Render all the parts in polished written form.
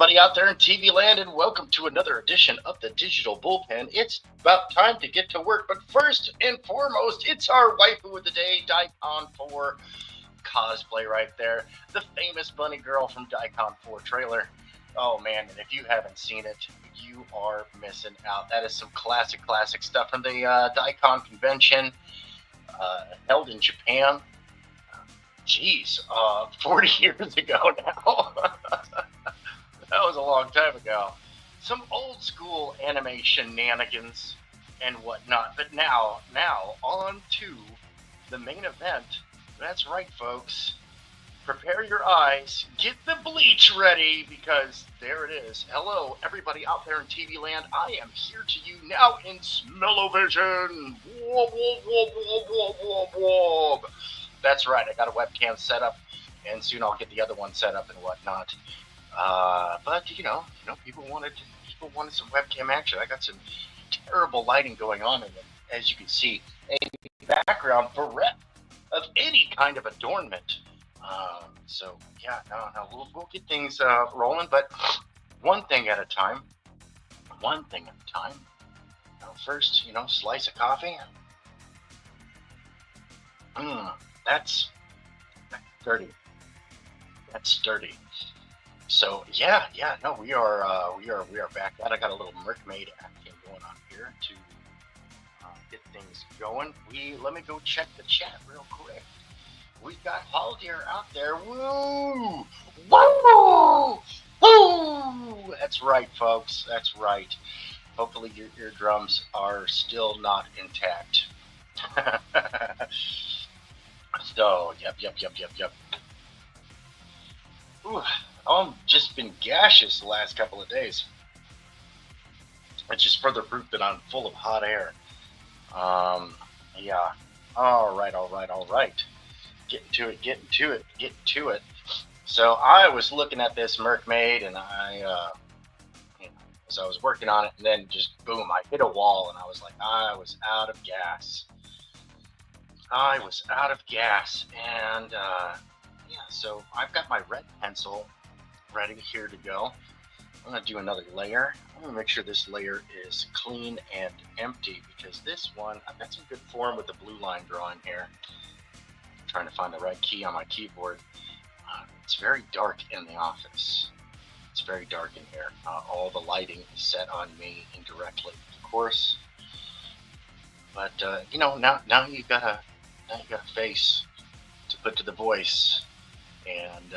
everybody out there in TV land, and welcome to another edition of the Digital Bullpen. It's about time to get to work, but first and foremost, it's our waifu of the day, Daikon 4 cosplay right there. The famous bunny girl from Daikon 4 trailer. Oh man, and if you haven't seen it, you are missing out. That is some classic stuff from the Daikon convention held in Japan. 40 years ago now. That was a long time ago. Some old school anime shenanigans and whatnot. But now on to the main event. That's right, folks. Prepare your eyes. Get the bleach ready, because there it is. Hello, everybody out there in TV land. I am here to you now in Smell-O-Vision. Whoop, whoop, whoop, whoop, whoop, whoop, whoop. That's right. I got a webcam set up, and soon I'll get the other one set up and whatnot. But people wanted some webcam action. I got some terrible lighting going on in it, as you can see, a background bereft of any kind of adornment. So yeah, no, we'll get things rolling, but one thing at a time. First, slice of coffee. That's dirty. That's dirty. So yeah, no, we are back at. I got a little mermaid action going on here to get things going. Let me go check the chat real quick. We got Haldir out there. Woo! Woo! Woo! That's right, folks. That's right. Hopefully your eardrums are still not intact. So, yep. Ooh, I've just been gaseous the last couple of days. It's just further proof that I'm full of hot air. Yeah. All right. Getting to it. So I was looking at this mermaid, and as I was working on it, and then just boom, I hit a wall, and I was like, I was out of gas. And so I've got my red pencil ready here to go. I'm going to do another layer. I'm going to make sure this layer is clean and empty, because this one, I've got some good form with the blue line drawing here. I'm trying to find the right key on my keyboard. It's very dark in the office. It's very dark in here. All the lighting is set on me indirectly, of course. But now you've got a face to put to the voice, and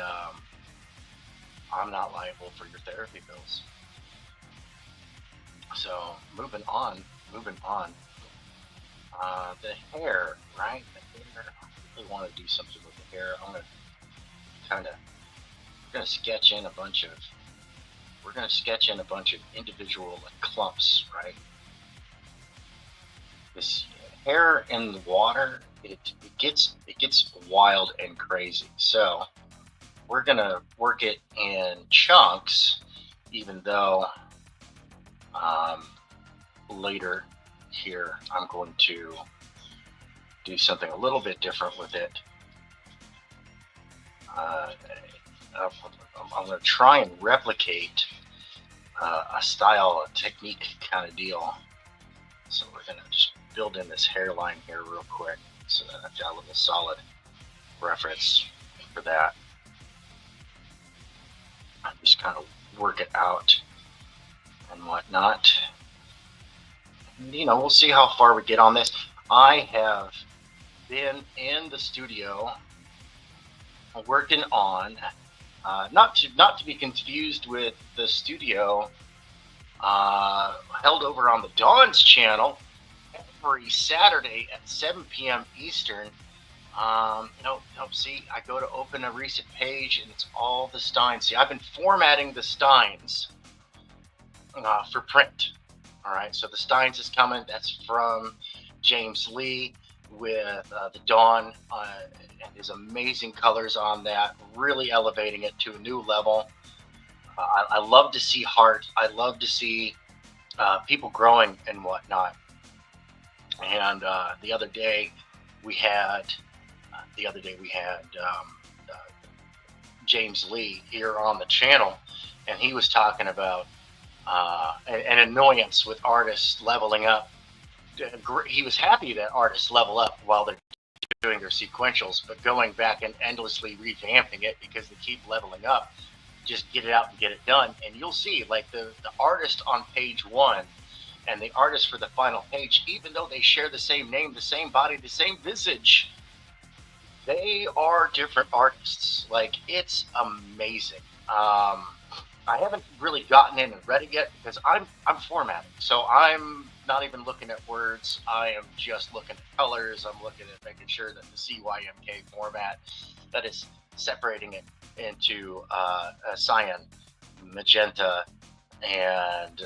I'm not liable for your therapy bills. So moving on. The hair, right? The hair. I really want to do something with the hair. We're gonna sketch in a bunch of individual clumps, right? This hair in the water, it gets wild and crazy. So we're gonna work it in chunks, even though later here I'm going to do something a little bit different with it. I'm going to try and replicate a style, a technique kind of deal. So we're going to just build in this hairline here real quick, so that I've got a little solid reference for that. I just kind of work it out and whatnot. And, we'll see how far we get on this. I have been in the studio working on, not to be confused with the studio held over on the Dawn's channel every Saturday at 7 p.m. Eastern. See, I go to open a recent page, and it's all the Steins. See, I've been formatting the Steins for print. All right, so the Steins is coming. That's from James Lee with the Dawn and his amazing colors on that, really elevating it to a new level. I love to see heart. I love to see people growing and whatnot. And the other day we had James Lee here on the channel, and he was talking about an annoyance with artists leveling up. He was happy that artists level up while they're doing their sequentials, but going back and endlessly revamping it because they keep leveling up. Just get it out and get it done, and you'll see like the artist on page 1 and the artist for the final page, even though they share the same name, the same body, the same visage, they are different artists. Like, it's amazing. I haven't really gotten in and read it yet because I'm formatting, so I'm not even looking at words. I am just looking at colors. I'm looking at making sure that the CYMK format, that is separating it into cyan, magenta, and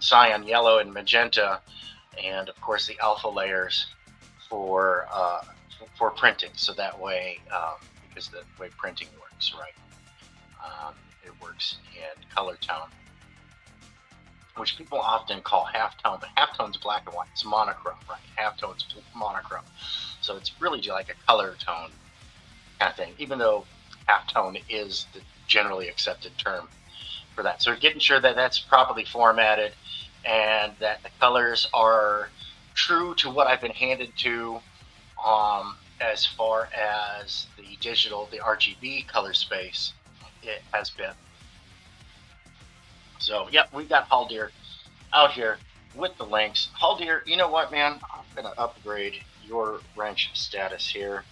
cyan, yellow, and magenta, and of course the alpha layers for printing. So that way, because the way printing works, right? It works in color tone, which people often call halftone, but halftone's black and white. It's monochrome, right? Halftone's monochrome. So it's really like a color tone kind of thing, even though halftone is the generally accepted term for that. So getting sure that that's properly formatted and that the colors are true to what I've been handed to as far as the digital, the RGB color space, it has been. So, yep, we've got Haldir out here with the links. Haldir, you know what, man? I'm going to upgrade your wrench status here.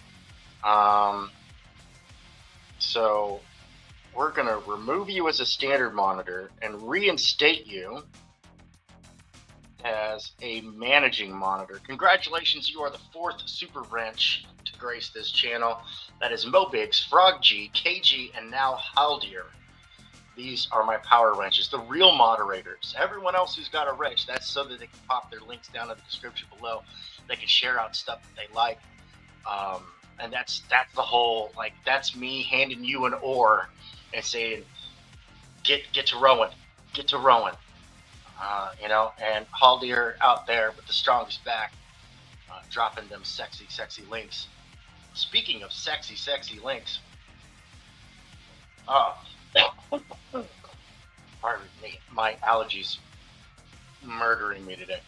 So we're going to remove you as a standard monitor and reinstate you as a managing monitor. Congratulations, you are the 4th super wrench to grace this channel. That is Mobiggs, Frog G, KG, and now Haldir. These are my power wrenches, the real moderators. Everyone else who's got a wrench, that's so that they can pop their links down in the description below. They can share out stuff that they like. And that's the whole, like, that's me handing you an oar and saying, get to rowing, get to rowing. You know, and Haldir out there with the strongest back, dropping them sexy, sexy links. Speaking of sexy, sexy links, pardon me, my allergies murdering me today.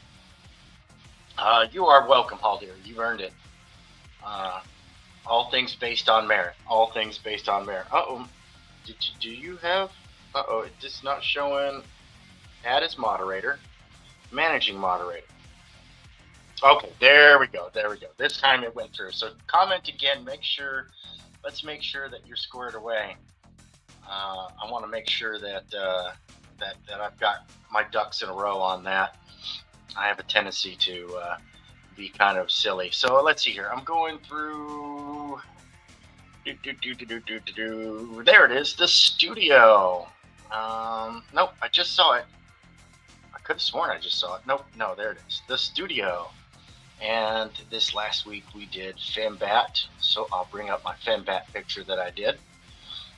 You are welcome, Haldir. You earned it. All things based on merit. All things based on merit. Uh-oh. Do you have... Uh-oh, it's not showing... Add as moderator. Managing moderator. Okay, there we go. There we go. This time it went through. So comment again. Make sure... Let's make sure that you're squared away. I want to make sure that, that I've got my ducks in a row on that. I have a tendency to be kind of silly. So let's see here. I'm going through... There it is, the studio. Nope, I just saw it. I could have sworn I just saw it. Nope, no, there it is, the studio. And this last week we did Fembat, so I'll bring up my Fembat picture that I did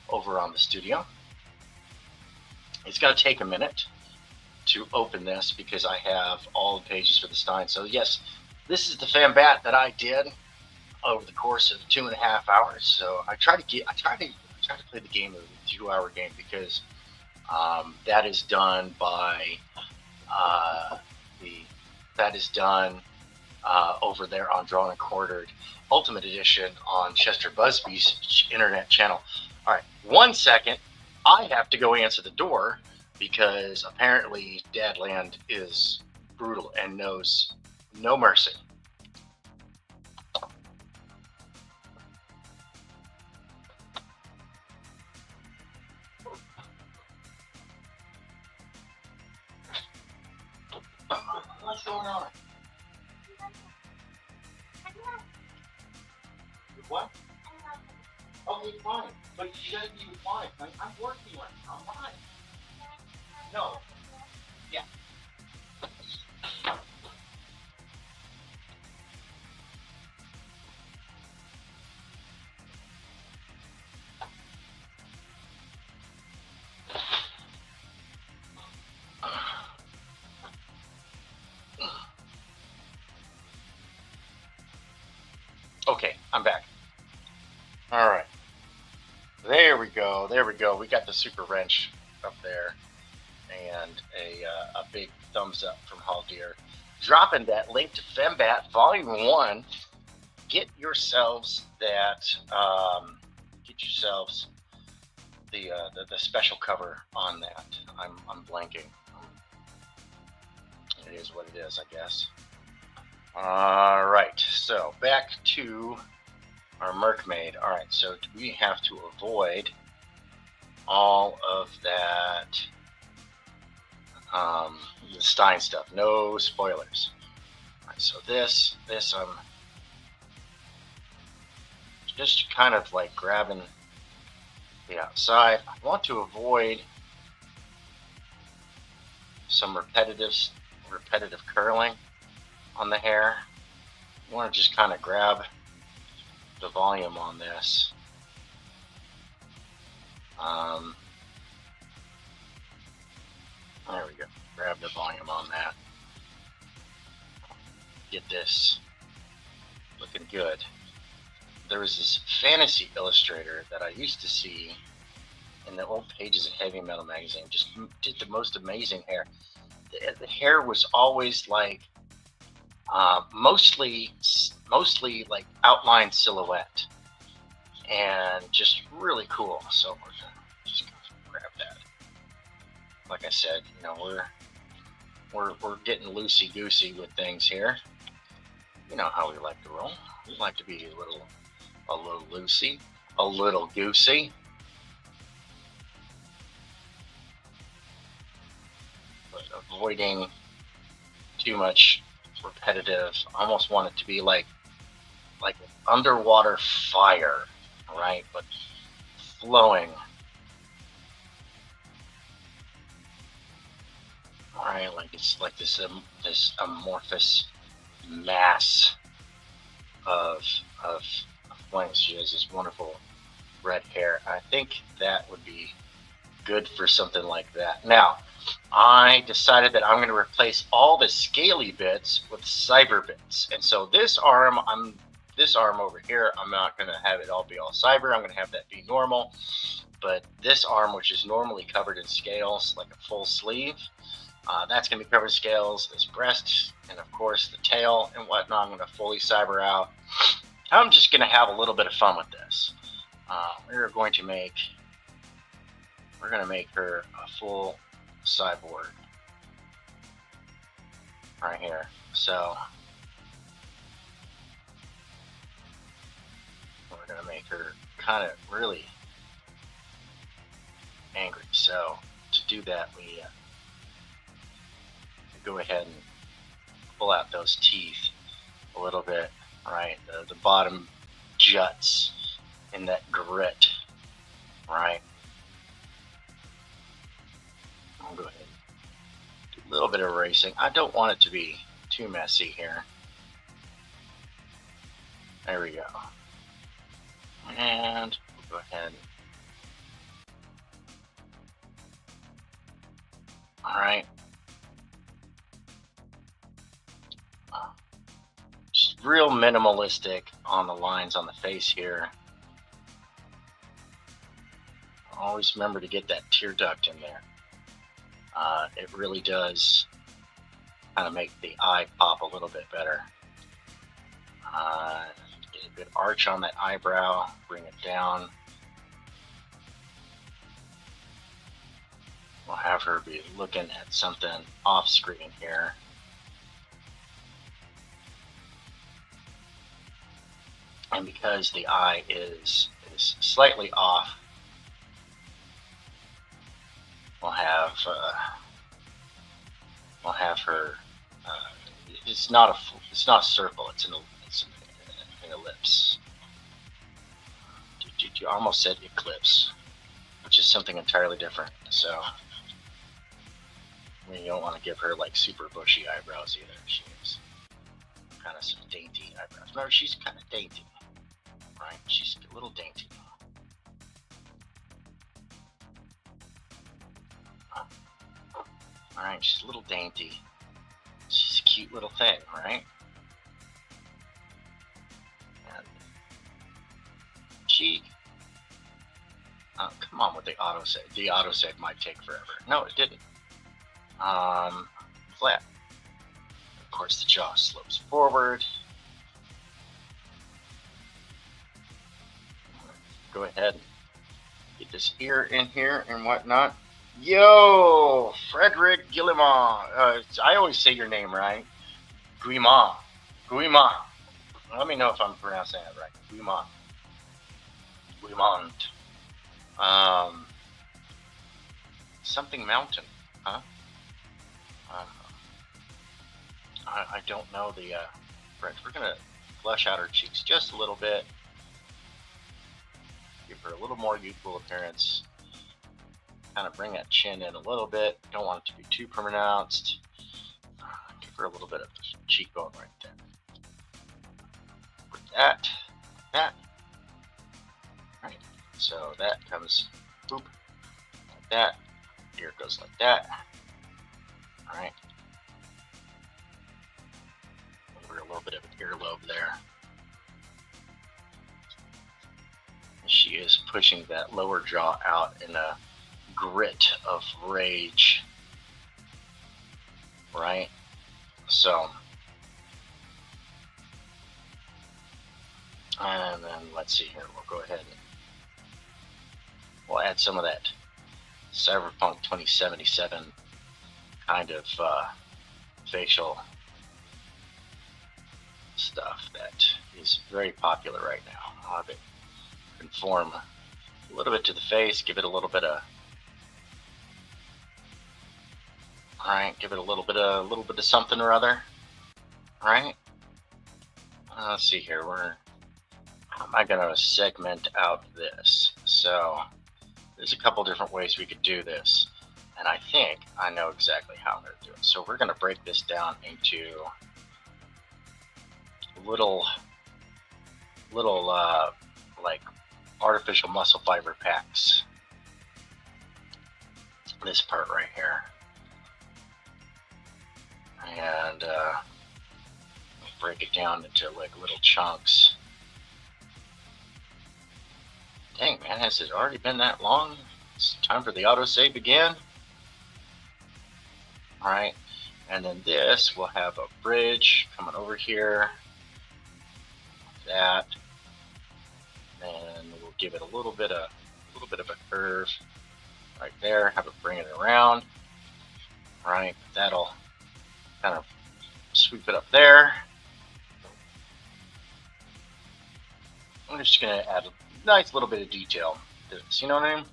over on the studio. It's going to take a minute to open this because I have all the pages for the Stein. So yes, this is the Fembat that I did over the course of 2.5 hours. So I try to play the game, a 2-hour game, because that is done by over there on Drawn and Quartered Ultimate Edition on Chester Busby's internet channel. All right, 1 second. I have to go answer the door because apparently Dadland is brutal and knows no mercy. What's going on? What? Okay, fine. But you gotta be fine. I'm working right now. I'm fine. No. Yeah. Okay, I'm back. All right. There we go. There we go. We got the super wrench up there, and a big thumbs up from Haldir. Dropping that link to Fembat Volume 1. Get yourselves that. Get yourselves the special cover on that. I'm blanking. It is what it is, I guess. All right. So back to our Merkmaid. All right. So we have to avoid all of that. The Stein stuff. No spoilers. All right, so this I'm just kind of like grabbing the outside. I want to avoid some repetitive curling on the hair. I want to just kind of grab the volume on this. There we go. Grab the volume on that. Get this looking good. There was this fantasy illustrator that I used to see in the old pages of Heavy Metal magazine. Just did the most amazing hair. The hair was always like mostly like outline silhouette, and just really cool. So we're gonna just grab that. Like I said, you know, we're getting loosey goosey with things here. You know how we like to roll. We like to be a little loosey, a little goosey. But avoiding too much repetitive. I almost want it to be like an underwater fire, right? But flowing. All right, like it's like this amorphous mass of flames. She has this wonderful red hair. I think that would be good for something like that. Now, I decided that I'm going to replace all the scaly bits with cyber bits, and so this arm over here, I'm not going to have it all be all cyber. I'm going to have that be normal. But this arm, which is normally covered in scales, like a full sleeve, that's going to be covered in scales. This breast, and of course the tail and whatnot, I'm going to fully cyber out. I'm just going to have a little bit of fun with this. We're going to make her a full cyborg right here. So we're going to make her kind of really angry. So to do that, we go ahead and pull out those teeth a little bit, right? The bottom juts in that grit, right? I'll go ahead and do a little bit of erasing. I don't want it to be too messy here. There we go. And we'll go ahead. All right. Just real minimalistic on the lines on the face here. Always remember to get that tear duct in there. It really does kind of make the eye pop a little bit better. Get a good arch on that eyebrow, bring it down. We'll have her be looking at something off screen here. And because the eye is slightly off, we'll have her. It's not a circle. It's an ellipse. You almost said eclipse, which is something entirely different. So I mean, you don't want to give her like super bushy eyebrows either. She has kind of some dainty eyebrows. Remember, she's kind of dainty, right? She's a little dainty. All right, she's a little dainty. She's a cute little thing, right? And cheek. Come on with the autosave. The autosave might take forever. No, it didn't. Flat. Of course, the jaw slopes forward. Go ahead and get this ear in here and whatnot. Yo, Frederick Guillemot. I always say your name right. Guillemot. Guillemot. Let me know if I'm pronouncing it right. Guillemot. Guillemot. Something mountain, huh? I don't know the French. We're gonna flush out her cheeks just a little bit. Give her a little more youthful appearance. Kind of bring that chin in a little bit. Don't want it to be too pronounced. Give her a little bit of cheekbone right there. With that. Right. So that comes, boop, like that. Here it goes like that. All right. Over a little bit of an earlobe there. She is pushing that lower jaw out in a grit of rage. Right? So, and then let's see here. We'll go ahead and we'll add some of that Cyberpunk 2077 kind of facial stuff that is very popular right now. I'll have it conform a little bit to the face, give it a little bit of, all right, give it a little bit of something or other. All right. Let's see here. How am I going to segment out this? So there's a couple different ways we could do this, and I think I know exactly how I'm going to do it. So we're going to break this down into little like artificial muscle fiber packs. This part right here, and break it down into like little chunks. Dang, man, has it already been that long? It's time for the autosave again. All right, and then this will have a bridge coming over here. That, and we'll give it a little bit of a curve right there. Have it bring it around. All right, that'll kind of sweep it up there. I'm just gonna add a nice little bit of detail to this. You know what I mean?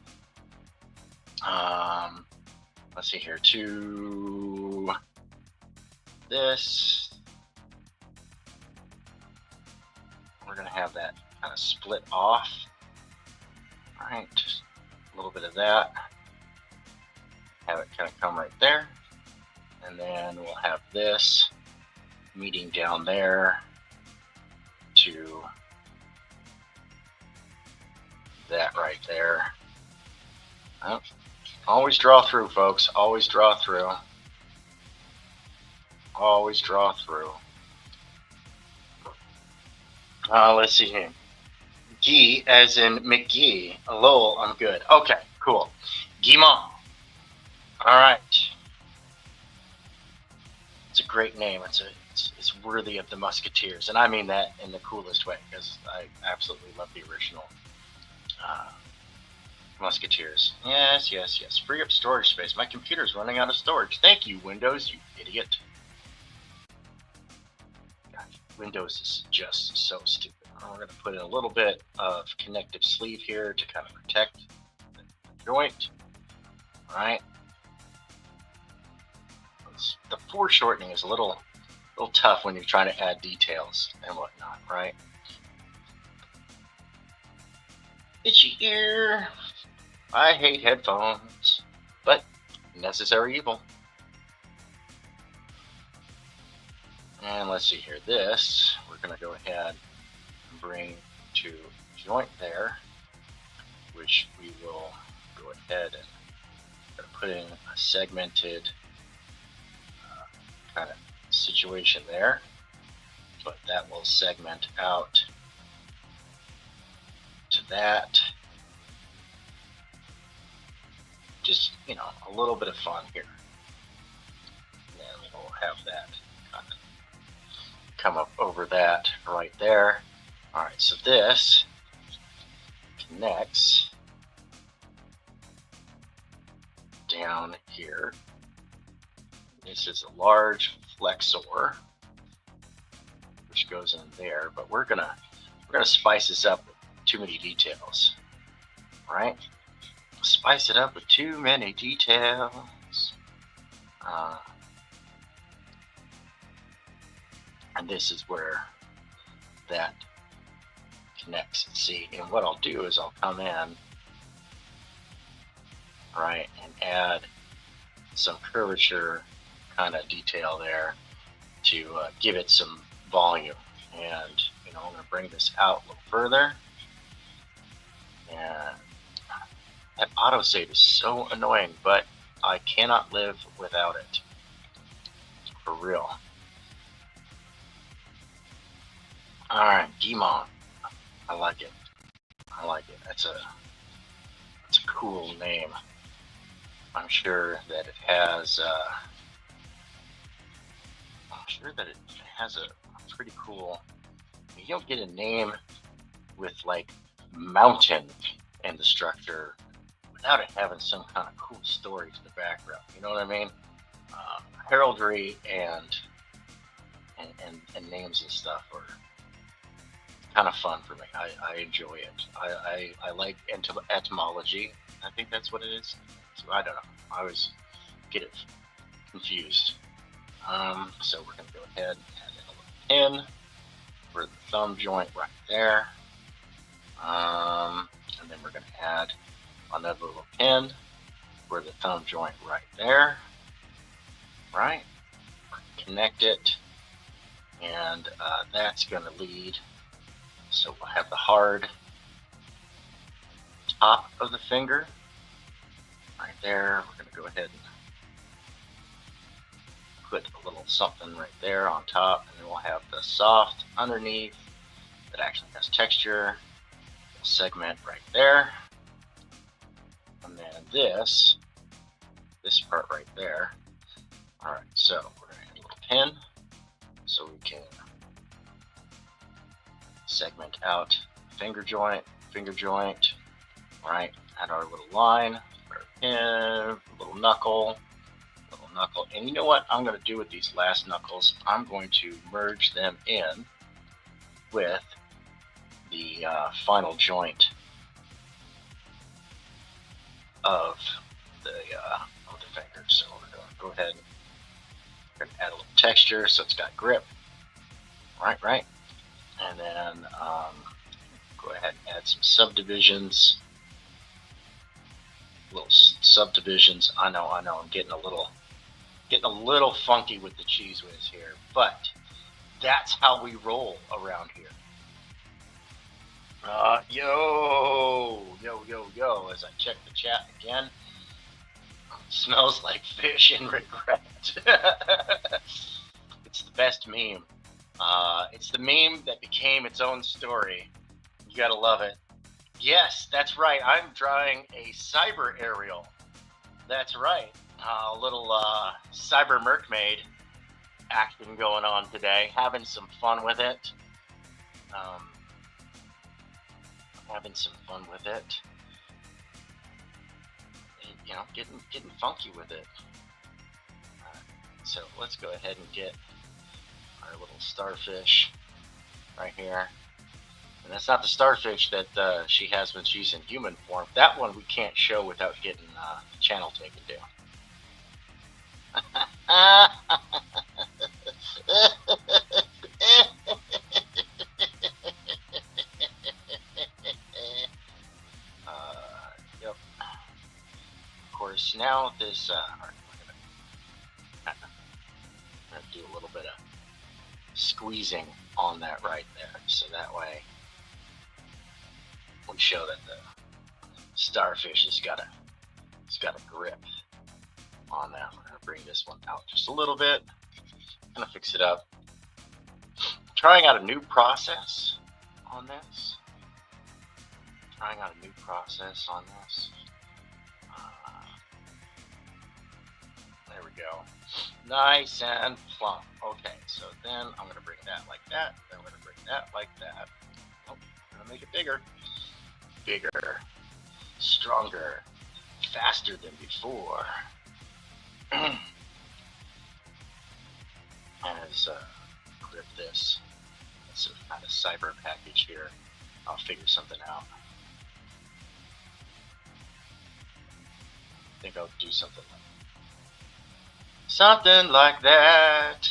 Let's see here. To this, we're gonna have that kind of split off. All right, just a little bit of that. Have it kind of come right there, and then we'll have this meeting down there to that right there. Oh, always draw through, folks. Always draw through. Always draw through. Let's see here. Guy, as in McGee. Lol, I'm good. Okay, cool. Guimont. All right. It's a great name. It's worthy of the Musketeers, and I mean that in the coolest way, because I absolutely love the original Musketeers. Yes, yes, yes. Free up storage space. My computer's running out of storage. Thank you, Windows, you idiot. God, Windows is just so stupid. We're going to put in a little bit of connective sleeve here to kind of protect the joint. All right. The foreshortening is a little tough when you're trying to add details and whatnot, right? Itchy ear. I hate headphones, but necessary evil. And let's see here. This, we're going to go ahead and bring to joint there, which we will go ahead and put in a segmented kind of situation there, but that will segment out to that. just, you know, a little bit of fun here. And we'll have that kind of come up over that right there. All right, so this connects down here. This is a large flexor, which goes in there, but we're gonna spice this up with too many details. All right, spice it up with too many details. And this is where that connects. See, and what I'll do is I'll come in, right, and add some curvature kind of detail there to give it some volume. And, you know, I'm going to bring this out a little further. And that autosave is so annoying, but I cannot live without it. For real. Alright, Gimon. I like it. I like it. That's a cool name. I'm sure that it has a pretty cool. You don't get a name with like mountain in the structure without it having some kind of cool stories in the background. You know what I mean? Heraldry and names and stuff are kind of fun for me. I enjoy it. I like etymology. I think that's what it is. So I don't know. I always get it confused. So we're going to go ahead and add in a little pin for the thumb joint right there. And then we're going to add another little pin for the thumb joint right there. Right? Connect it. And that's going to lead. So we'll have the hard top of the finger right there. We're going to go ahead and put a little something right there on top, and then we'll have the soft underneath that actually has texture. We'll segment right there, and then this part right there. All right, so we're going to add a little pin so we can segment out finger joint, right? Add our little line, our pin, little knuckle. And you know what I'm going to do with these last knuckles? I'm going to merge them in with the final joint of the finger. So we're going to go ahead and add a little texture so it's got grip. Right. And then go ahead and add some subdivisions. Little subdivisions. I know. I'm getting a little funky with the cheese whiz here, but that's how we roll around here. Yo, as I check the chat again, smells like fish and regret. It's the best meme. It's the meme that became its own story. You gotta love it. Yes, that's right. I'm drawing a cyber aerial. That's right. A little cyber mermaid action going on today. Having some fun with it. And, you know, getting funky with it. So let's go ahead and get our little starfish right here. And that's not the starfish that she has when she's in human form. That one we can't show without getting the channel taken down. Yep. Of course, now this. We're gonna do a little bit of squeezing on that right there, so that way we show that the starfish has got a grip on that. We're gonna bring this one out just a little bit, kind of fix it up. Trying out a new process on this. There we go. Nice and plump. Okay, so then I'm going to bring that like that. Then I'm going to bring that like that. Oh, I'm going to make it bigger. Bigger. Stronger. Faster than before. As grip this. It's a kind of cyber package here. I'll figure something out. I think I'll do something like that.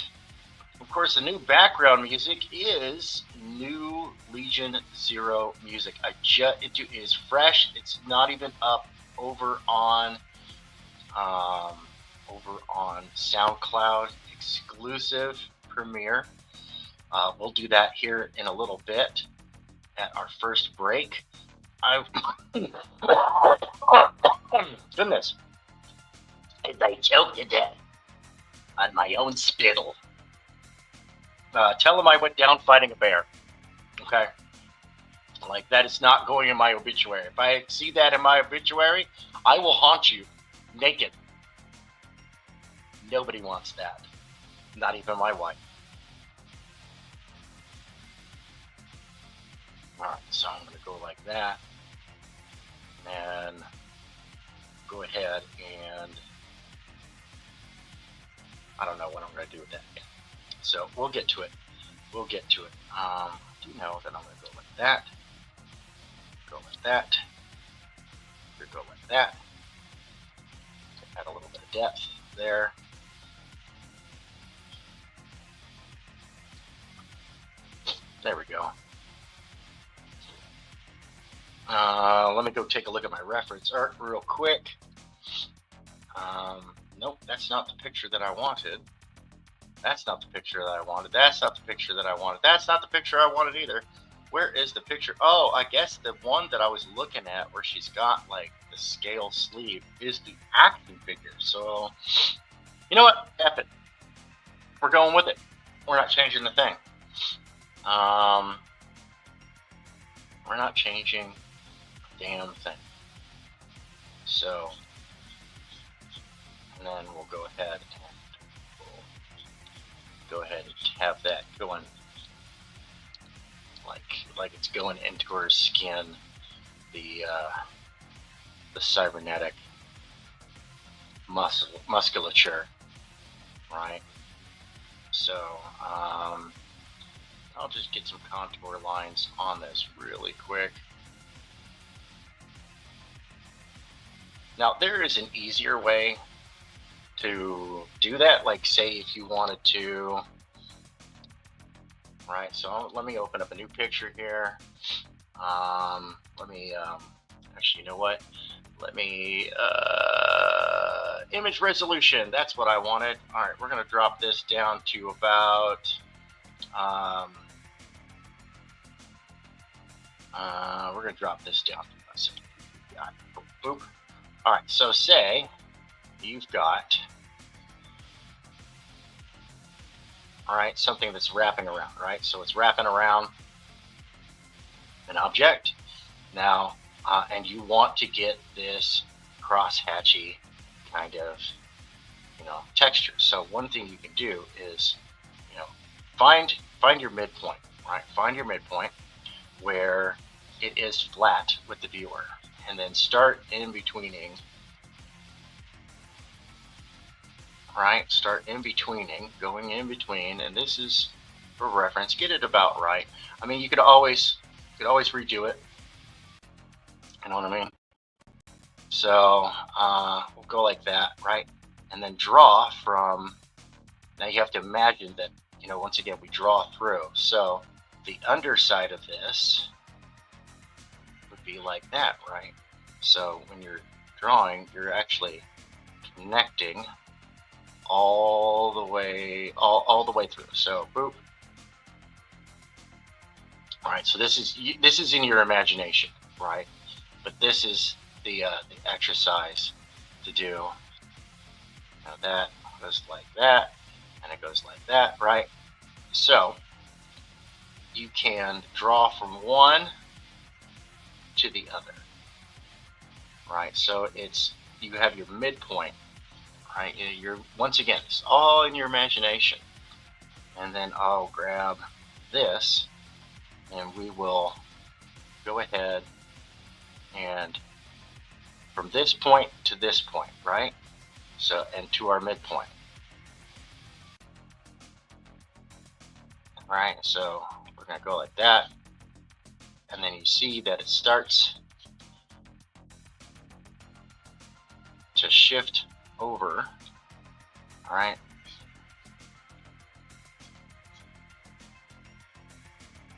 Of course, the new background music is new Legion Zero music. It is fresh. It's not even up over on SoundCloud, exclusive premiere. We'll do that here in a little bit at our first break. Goodness, as I choke to death on my own spittle. Tell him I went down fighting a bear. Okay? Like, that is not going in my obituary. If I see that in my obituary, I will haunt you naked. Nobody wants that. Not even my wife. Alright, so I'm going to go like that. And go ahead and I don't know what I'm going to do with that yet. So we'll get to it. We'll get to it. Do you know that I'm going to go like that? Go like that. Go like that. Add a little bit of depth there. There we go. Let me go take a look at my reference art real quick. Nope, that's not the picture that I wanted. That's not the picture that I wanted. That's not the picture that I wanted. That's not the picture I wanted either. Where is the picture? Oh, I guess the one that I was looking at where she's got like the scale sleeve is the action figure. So, you know what? F it. We're going with it. We're not changing the thing. We're not changing a damn thing. So, and then we'll go ahead and have that going like it's going into her skin, the cybernetic musculature, right? So I'll just get some contour lines on this really quick. Now there is an easier way to do that, like say if you wanted to, right? So let me open up a new picture here. Let me actually, you know what? Let me image resolution. That's what I wanted. All right, we're gonna drop this down to about we're gonna drop this down to boop. All right, so say you've got, all right, something that's wrapping around, right? So it's wrapping around an object now, and you want to get this cross-hatchy kind of, texture. So one thing you can do is, find your midpoint, right? Find your midpoint where it is flat with the viewer, and then start in-betweening. Right, start in-betweening, going in between, and this is for reference. Get it about right. I mean, you could always redo it. You know what I mean? So we'll go like that, right? And then draw from. Now you have to imagine that, once again, we draw through. So the underside of this would be like that, right? So when you're drawing, you're actually connecting all the way through. So boop. All right, so this is in your imagination, right? But this is the exercise to do. Now that goes like that, and it goes like that, right? So you can draw from one to the other, right? So you have your midpoint. right? You're, once again, it's all in your imagination. And then I'll grab this, and we will go ahead and from this point to this point, right? So, and to our midpoint. All right, so we're gonna go like that. And then you see that it starts to shift over, all right?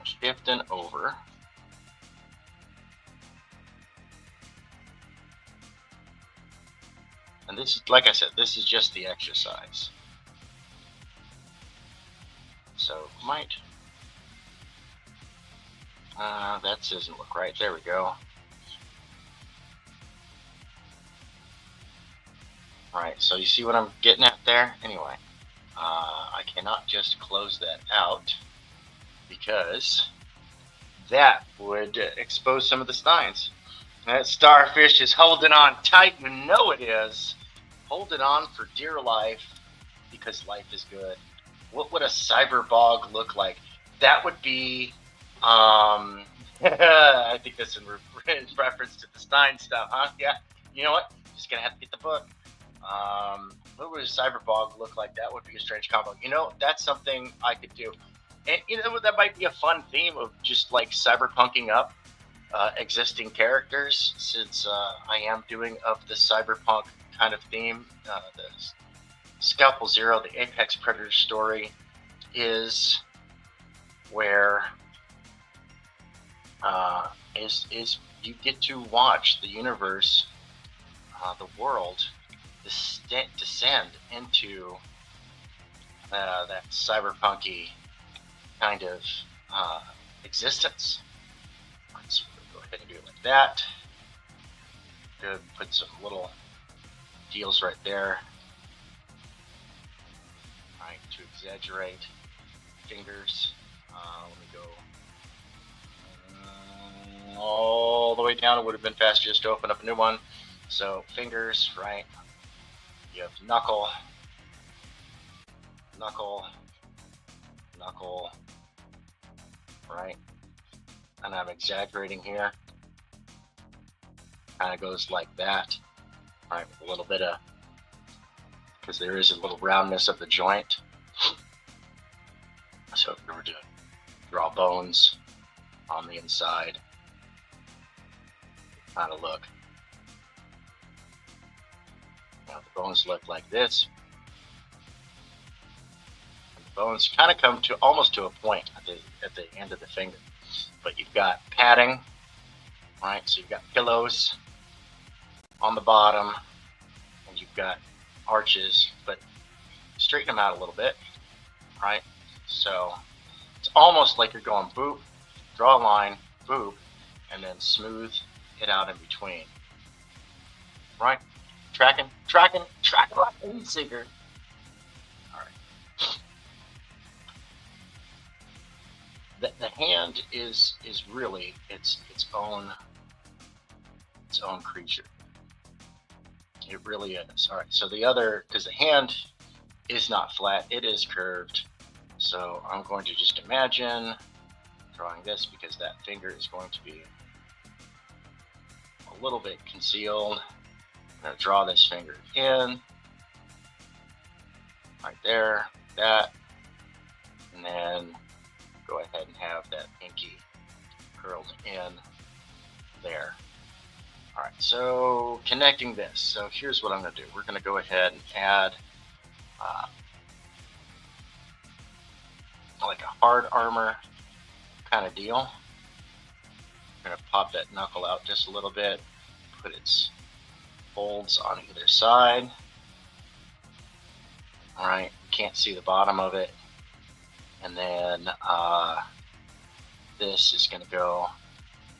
Shifting over. And this is, like I said, this is just the exercise. So might, that doesn't look right. There we go. All right, so you see what I'm getting at there? Anyway, I cannot just close that out because that would expose some of the steins. That starfish is holding on tight. You know it is. Holding on for dear life because life is good. What would a cyber bog look like? That would be, I think that's in reference to the Stein stuff, huh? Yeah. You know what? Just gonna have to get the book. What would a cyber bog look like? That would be a strange combo. You know, that's something I could do. And you know, that might be a fun theme of just like cyberpunking up existing characters, since I am doing of the cyberpunk kind of theme. The Scalpel Zero, the Apex Predator story, is where is you get to watch the universe, the world, descend into that cyberpunky kind of existence. So we'll go ahead and do it like that. Good. Put some little deals right there. All right, to exaggerate. Fingers. Let me go all the way down. It would have been faster just to open up a new one. So fingers, right? You have knuckle, knuckle, knuckle, right? And I'm exaggerating here. Kind of goes like that. All right, with a little bit of, because there is a little roundness of the joint. So if we were to draw bones on the inside, kind of look. Now the bones look like this. And the bones kind of come to almost to a point at the end of the finger. But you've got padding, right? So you've got pillows on the bottom, and you've got arches, but straighten them out a little bit, right? So it's almost like you're going boop, draw a line, boop, and then smooth it out in between, right? Tracking like a heat seeker. All right. The hand is really its own creature. It really is. All right. So the other, because the hand is not flat, it is curved. So I'm going to just imagine drawing this, because that finger is going to be a little bit concealed. I'm going to draw this finger in, right there, that, and then go ahead and have that pinky curled in there. All right, so connecting this. So here's what I'm going to do. We're going to go ahead and add like a hard armor kind of deal. I'm going to pop that knuckle out just a little bit, put its folds on either side. All right, you can't see the bottom of it. And then this is going to go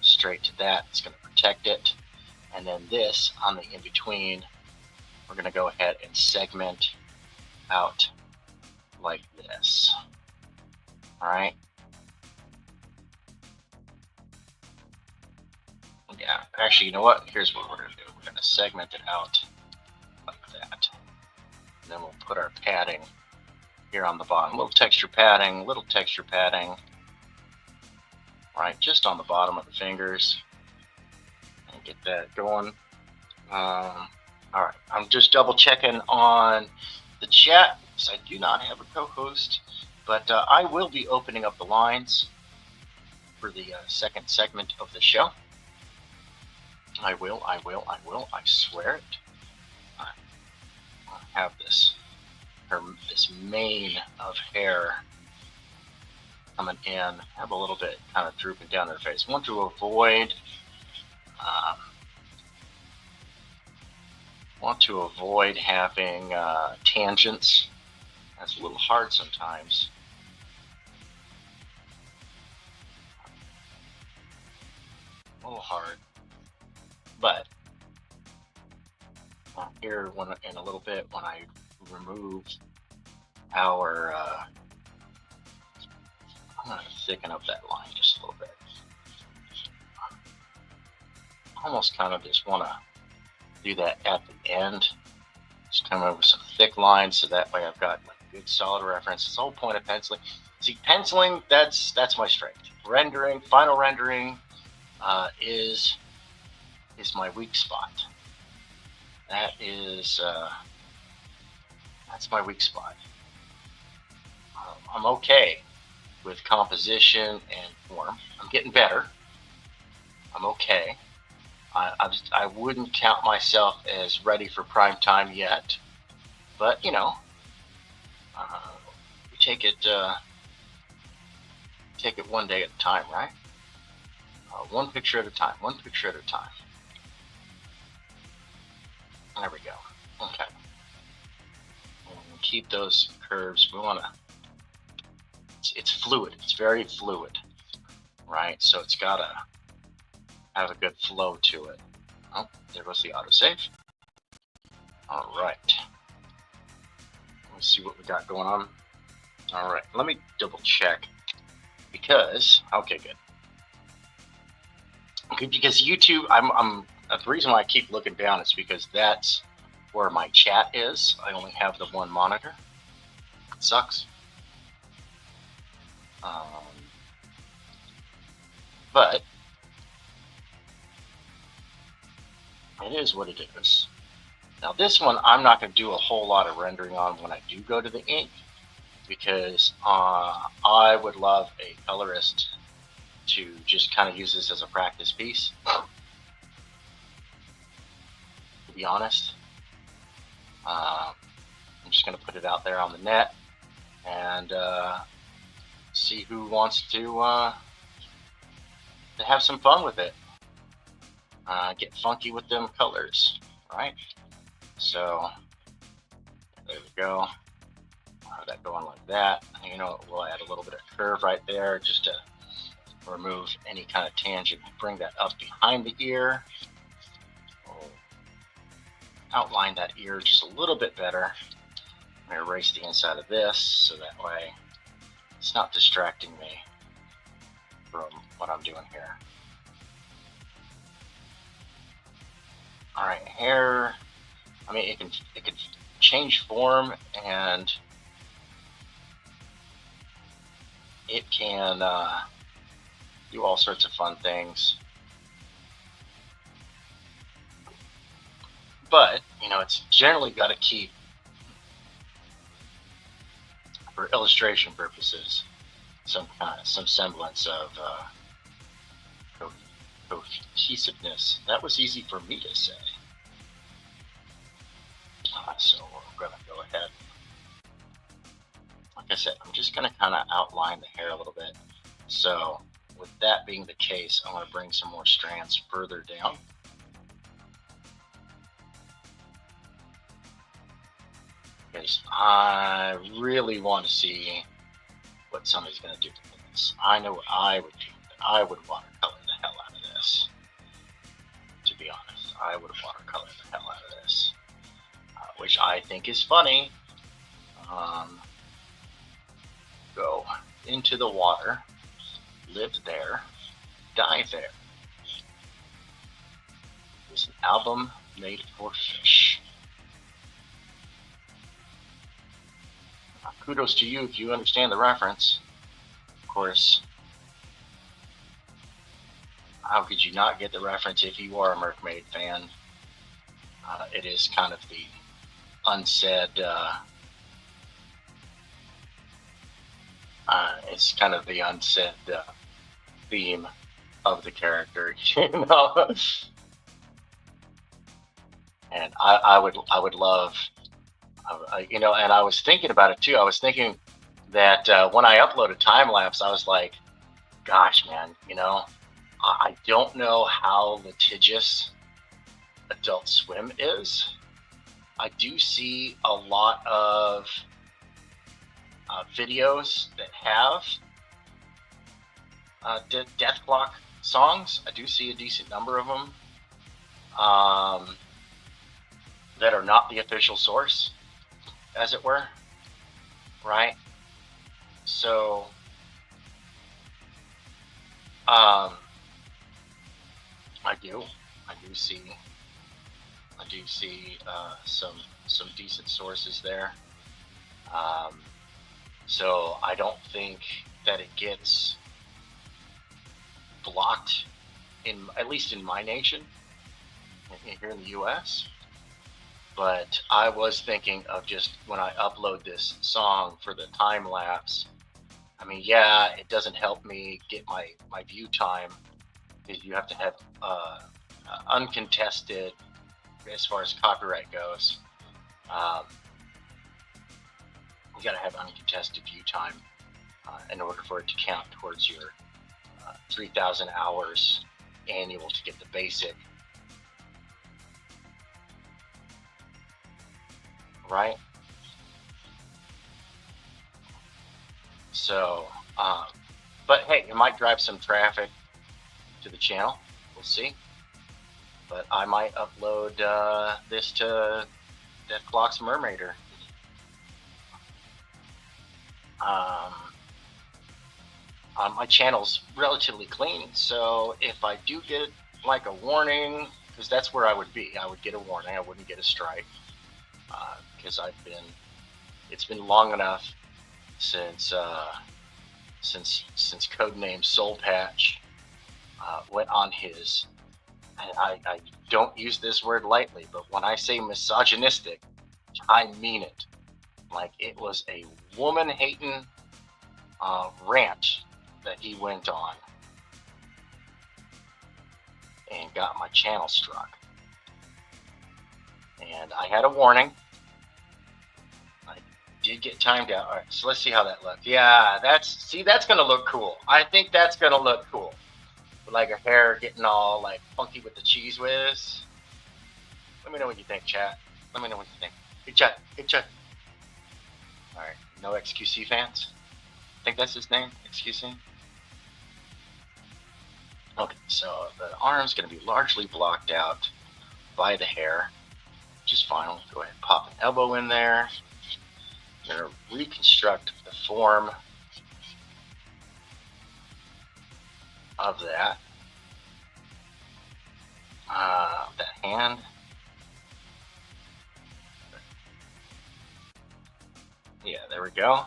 straight to that. It's going to protect it. And then this on the in-between, we're going to go ahead and segment out like this. All right. Yeah, actually, you know what? Here's what we're going to do. We're going to segment it out like that. And then we'll put our padding here on the bottom. Little texture padding, right, just on the bottom of the fingers. And get that going. All right, I'm just double checking on the chat because I do not have a co-host, but I will be opening up the lines for the second segment of the show. I will, I swear it. I have this mane of hair coming in. I have a little bit kind of drooping down her face. I want to avoid having tangents. That's a little hard sometimes. A little hard. But here, in a little bit, when I remove our, I'm going to thicken up that line just a little bit. Almost kind of just want to do that at the end. Just come over some thick lines so that way I've got like good solid reference. It's the whole point of penciling. See, penciling, that's my strength. Rendering, final rendering is my weak spot. That's my weak spot. I'm okay with composition and form. I'm getting better. I'm okay. I wouldn't count myself as ready for prime time yet, but you know, we take it one day at a time, right? One picture at a time. There we go. Okay. And keep those curves. We want to. It's fluid. It's very fluid, right? So it's gotta have a good flow to it. Oh, there goes the autosave. All right. Let's see what we got going on. All right. Let me double check because okay, good. Okay, because YouTube, the reason why I keep looking down is because that's where my chat is. I only have the one monitor. It sucks. But it is what it is. Now this one, I'm not going to do a whole lot of rendering on when I do go to the ink because I would love a colorist to just kind of use this as a practice piece. To be honest, I'm just going to put it out there on the net and see who wants to have some fun with it. Get funky with them colors, right? So there we go. Have that going like that. You know, we'll add a little bit of curve right there just to remove any kind of tangent. Bring that up behind the ear. We'll outline that ear just a little bit better. I'm gonna erase the inside of this so that way it's not distracting me from what I'm doing here. All right, hair. I mean, it can change form and it can do all sorts of fun things. But you know, it's generally got to keep, for illustration purposes, some semblance of cohesiveness. That was easy for me to say. So we're going to go ahead. Like I said, I'm just going to kind of outline the hair a little bit. So with that being the case, I want to bring some more strands further down. Because I really want to see what somebody's going to do to this. I know what I would do. I would watercolor the hell out of this. To be honest, I would watercolor the hell out of this. Which I think is funny. Go into the water, live there, die there. It's an album made for fish. kudos to you if you understand the reference. Of course, how could you not get the reference if you are a Mermaid fan? It is kind of the unsaid, it's kind of the unsaid theme of the character, you know. And I would love, you know, and I was thinking about it too. I was thinking that when I uploaded time lapse, I was like, gosh, man, you know, I don't know how litigious Adult Swim is. I do see a lot of videos that have Death Clock songs. I do see a decent number of them that are not the official source, as it were, right? So, I do see some decent sources there. So I don't think that it gets blocked at least in my nation, here in the US. But I was thinking of just when I upload this song for the time lapse, I mean, yeah, it doesn't help me get my view time, because you have to have uncontested, as far as copyright goes. You got to have uncontested view time in order for it to count towards your 3,000 hours annual to get the basic. Right? So, but hey, it might drive some traffic to the channel. We'll see. But I might upload this to Death Clock's Mermaider. My channel's relatively clean, so if I do get like a warning, because that's where I would be, I would get a warning. I wouldn't get a strike, because it's been long enough since codename Soul Patch went on his, and I don't use this word lightly, but when I say misogynistic, I mean it. Like, it was a woman-hating rant that he went on and got my channel struck. And I had a warning. I did get timed out. All right, so let's see how that looked. Yeah, that's going to look cool. I think that's going to look cool. With like her hair getting all like funky with the cheese whiz. Let me know what you think, chat. Let me know what you think. Hey, chat. Hey, chat. All right, no XQC fans? I think that's his name, XQC. Okay, so the arm's going to be largely blocked out by the hair, which is fine. We'll go ahead and pop an elbow in there. I'm going to reconstruct the form of that. That hand. Yeah, there we go.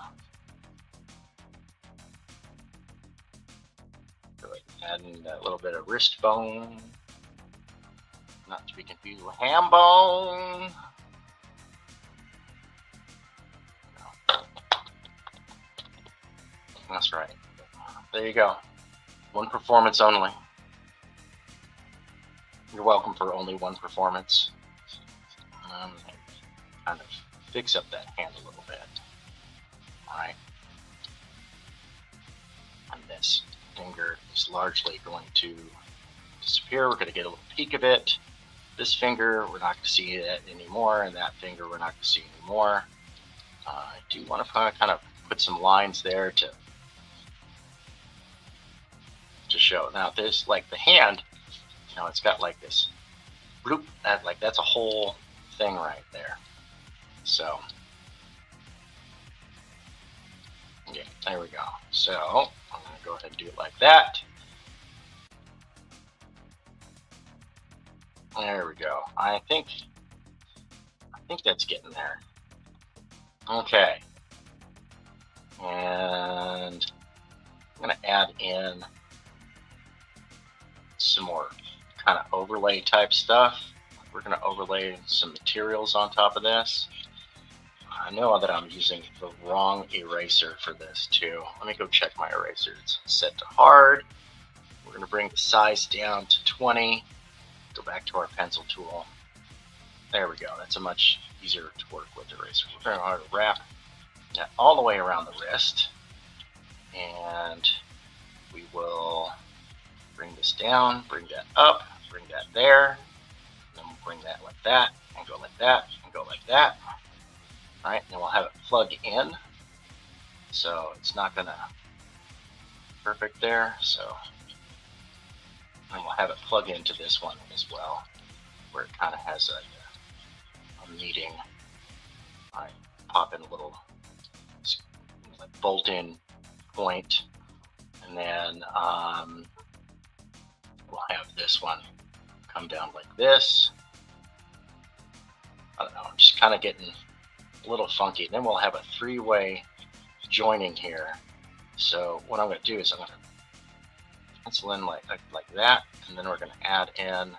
Adding a little bit of wrist bone, not to be confused with ham bone. That's right. There you go. One performance only. You're welcome for only one performance. Kind of fix up that hand a little bit. All right. And this finger is largely going to disappear. We're going to get a little peek of it. This finger, we're not going to see it anymore, and that finger, we're not going to see anymore. I do want to kind of put some lines there to show. Now, this, like the hand, you know, it's got like this bloop, that's a whole thing right there. So, yeah, there we go. So, I'm going to go ahead and do it like that. There we go. I think that's getting there. Okay. And I'm going to add in some more kind of overlay type stuff. We're going to overlay some materials on top of this. I know that I'm using the wrong eraser for this too. Let me go check my eraser. It's set to hard. We're going to bring the size down to 20. Go back to our pencil tool. There we go. That's a much easier to work with eraser. We're going to wrap that all the way around the wrist. And we will bring this down, bring that up, bring that there. Then we'll bring that like that, and go like that, and go like that. All right, and then we'll have it plug in. So it's not gonna perfect there. So and we'll have it plug into this one as well, where it kind of has a meeting. All right, pop in a little like bolt-in point, and then we'll have this one come down like this. I don't know, I'm just kind of getting a little funky. Then we'll have a three-way joining here. So what I'm going to do is I'm going to pencil in like that, and then we're going to add in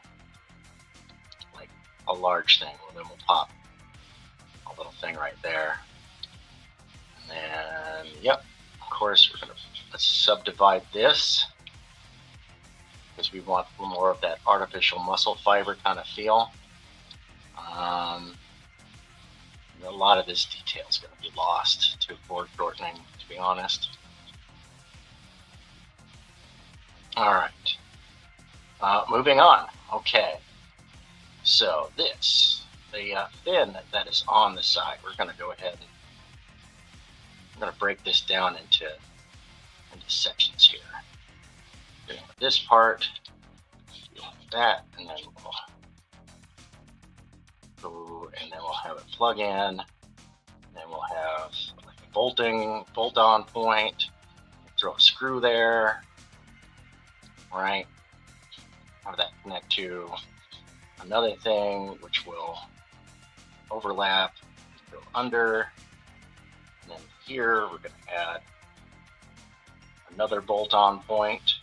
like a large thing. Well, then we'll pop a little thing right there. And then, yep, of course, we're going to let's subdivide this because we want more of that artificial muscle fiber kind of feel. A lot of this detail is going to be lost to board shortening, to be honest. All right, moving on. Okay, so this, the fin that is on the side, we're going to go ahead and I'm going to break this down into sections here. Getting this part, that, and then we'll go, and then we'll have it plug in, and then we'll have like a bolt-on point, throw a screw there, right? Have that connect to another thing, which will overlap, go under, and then here we're going to add another bolt-on point.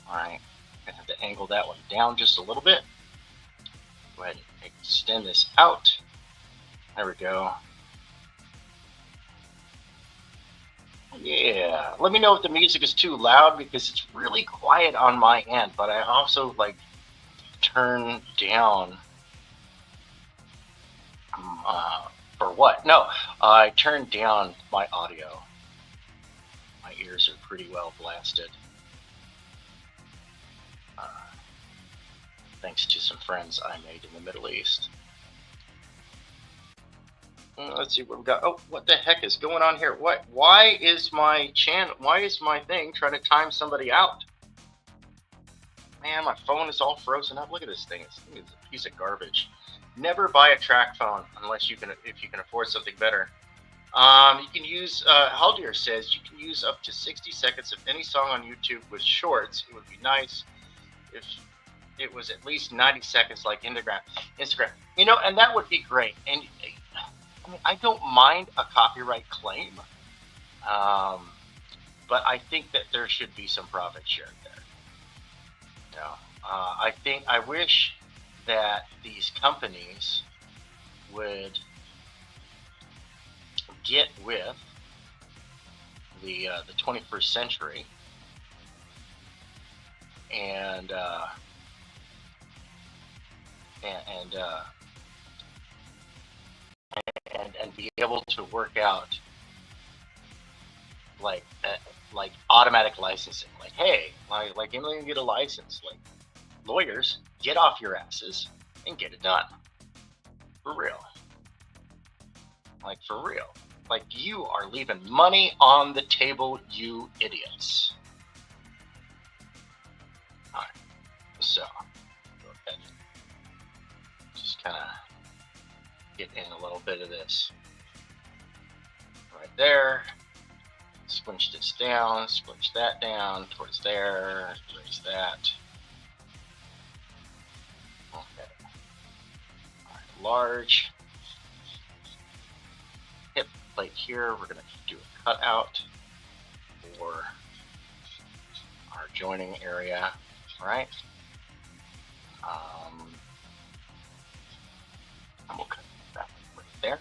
All right, I have to angle that one down just a little bit. Go ahead and extend this out. There we go. Yeah, let me know if the music is too loud because it's really quiet on my end, but I also like turn down for what? No, I turned down my audio. My ears are pretty well blasted. Thanks to some friends I made in the Middle East. Let's see what we got. Oh, what the heck is going on here? What? Why is my channel? Why is my thing trying to time somebody out? Man, my phone is all frozen up. Look at this thing. This thing is a piece of garbage. Never buy a track phone unless you can, if you can afford something better. You can use. Haldir says you can use up to 60 seconds of any song on YouTube with shorts. It would be nice if it was at least 90 seconds like Instagram. You know, and that would be great. And I mean, I don't mind a copyright claim, but I think that there should be some profit shared there. You know, I wish that these companies would get with the 21st century and be able to work out like automatic licensing. Like, hey, like you're gonna get a license. Like, lawyers, get off your asses and get it done. For real. Like, for real. Like, you are leaving money on the table, you idiots. All right. So, go ahead. Just kind of get in a little bit of this right there. Squinch this down, squinch that down towards there, raise that. Okay. All right, large hip plate here. We're going to do a cutout for our joining area, right? And we'll cut that right there.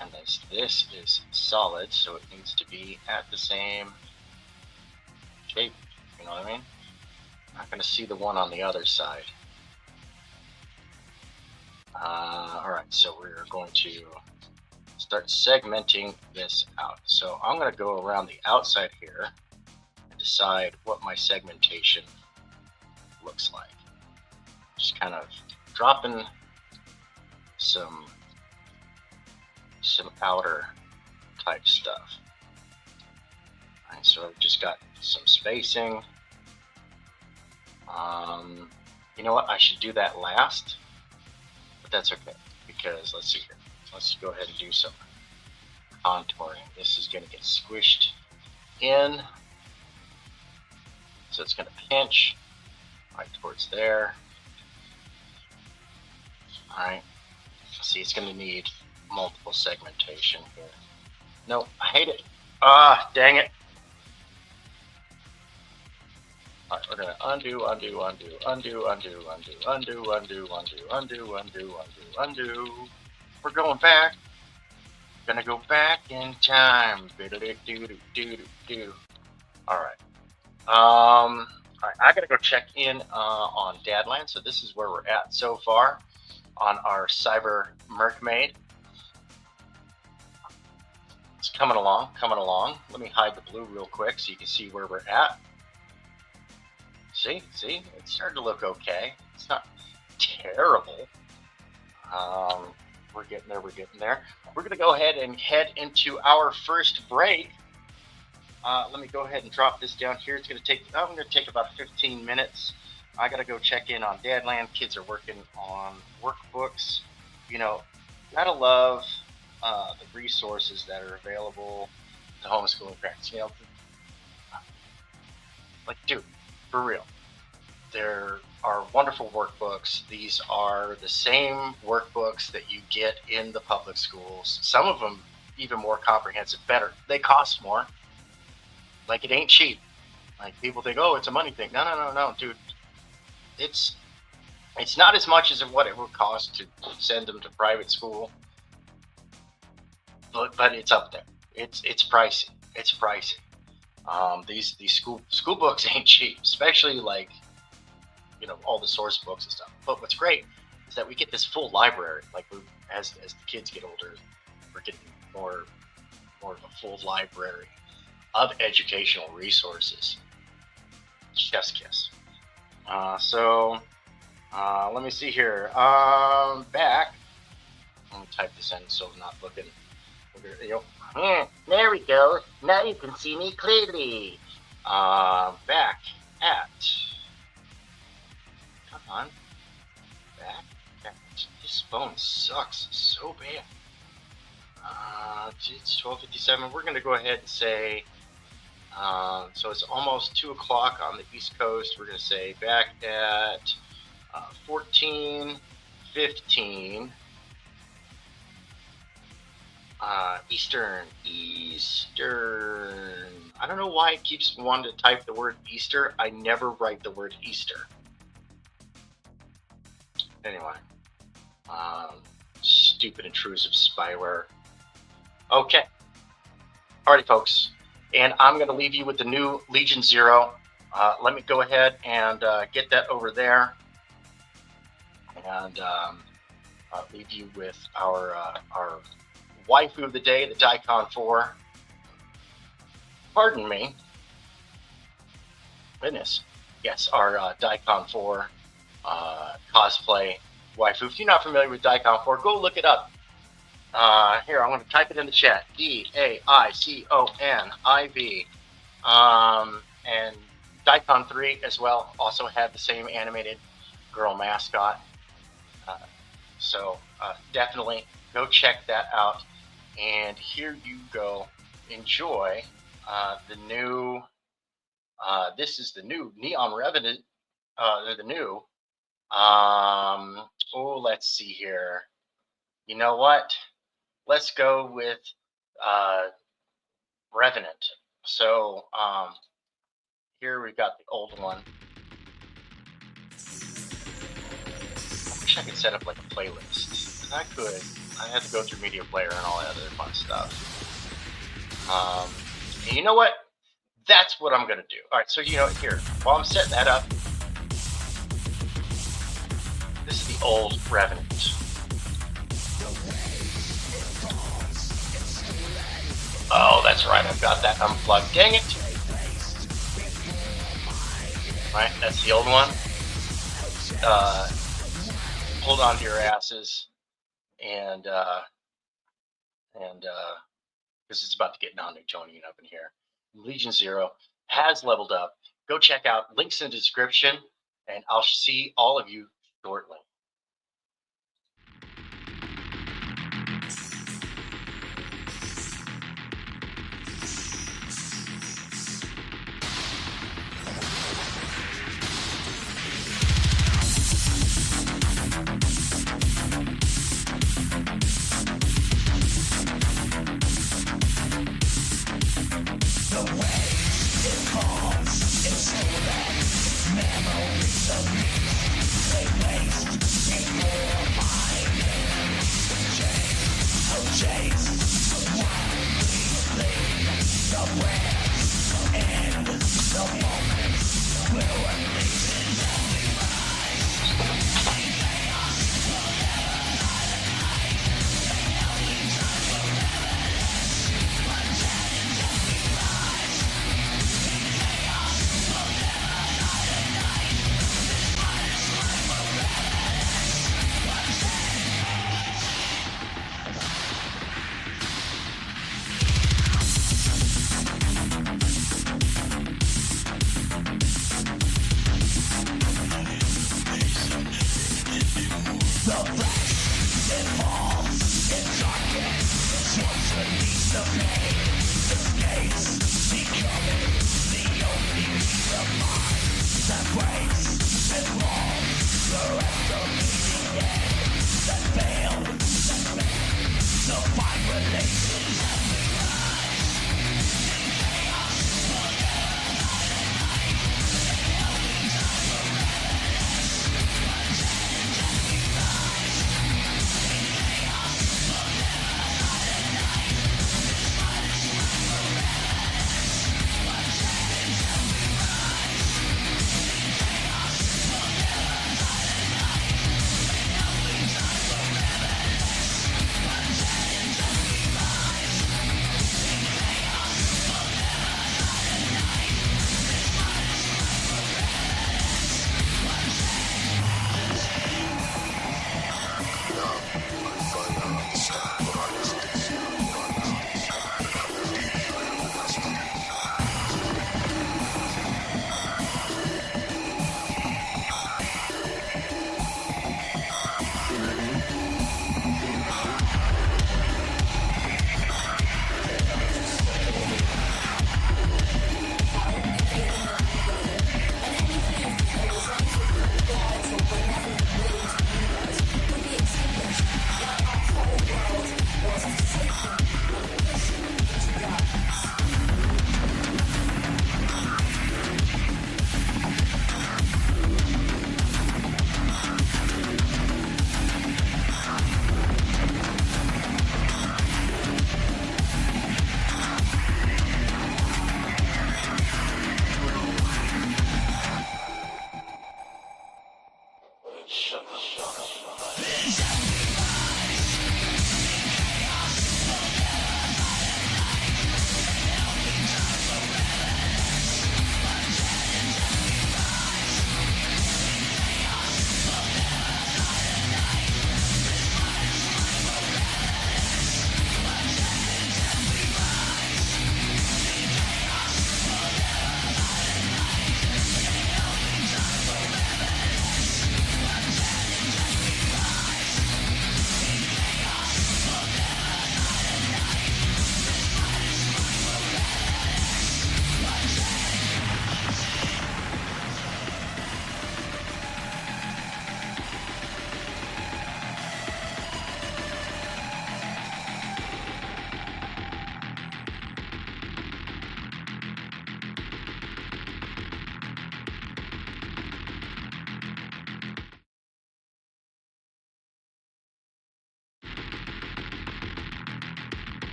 And this is solid, so it needs to be at the same shape. You know what I mean? I'm not going to see the one on the other side. All right, so we're going to start segmenting this out. So I'm going to go around the outside here and decide what my segmentation looks like. Just kind of dropping some outer type stuff. All right, so I've just got some spacing. You know what? I should do that last, but that's okay because let's see here. Let's go ahead and do some contouring. This is going to get squished in, so it's going to pinch right towards there. All right. See, it's going to need multiple segmentation here. No, I hate it. Ah, dang it. All right, we're going to undo. We're going back. Gonna go back in time. All right. All right, I gotta go check in on Dadland. So this is where we're at so far on our Cyber Merkmaid. It's coming along. Let me hide the blue real quick so you can see where we're at. See, it's starting to look okay. It's not terrible. We're getting there. We're going to go ahead and head into our first break. Let me go ahead and drop this down here. It's going to take, I'm going to take about 15 minutes. I got to go check in on Dadland. Kids are working on workbooks. You know, gotta love the resources that are available to homeschooling parents. You know, like, dude, for real. There are wonderful workbooks. These are the same workbooks that you get in the public schools. Some of them even more comprehensive, better. They cost more. Like, it ain't cheap. Like, people think, oh, it's a money thing. No, dude. It's not as much as what it would cost to send them to private school, but it's up there. It's pricey. These school books ain't cheap, especially like, you know, all the source books and stuff. But what's great is that we get this full library. Like, as the kids get older, we're getting more of a full library of educational resources. Chef's kiss. So let me see here. Back. Let me type this in so I'm not looking. There we go. Now you can see me clearly. Back at. Come on. Back at. This phone sucks so bad. It's 12:57. We're going to go ahead and say. So it's almost 2 o'clock on the East Coast. We're going to say back at 14:15 Eastern. I don't know why it keeps wanting to type the word Easter. I never write the word Easter. Anyway, stupid intrusive spyware. Okay. Alrighty, folks. And I'm going to leave you with the new Legion Zero. Let me go ahead and get that over there. And I'll leave you with our waifu of the day, the Daikon 4. Pardon me. Goodness. Yes, our Daikon 4 cosplay waifu. If you're not familiar with Daikon 4, go look it up. Here, I'm going to type it in the chat. D-A-I-C-O-N-I-V. And Daikon 3 as well also had the same animated girl mascot. So definitely go check that out. And here you go. Enjoy the new. This is the new Neon Revenant. The new. Let's see here. You know what? let's go with Revenant. So here we've got the old one. I wish I could set up like a playlist. I could. I had to go through Media Player and all that other fun stuff. And you know what? That's what I'm going to do. All right, so here, while I'm setting that up, this is the old Revenant. Oh, that's right. I've got that unplugged. Dang it. Right, that's the old one. Hold on to your asses, and because it's about to get non-Newtonian up in here. Legion Zero has leveled up. Go check out links in the description, and I'll see all of you shortly.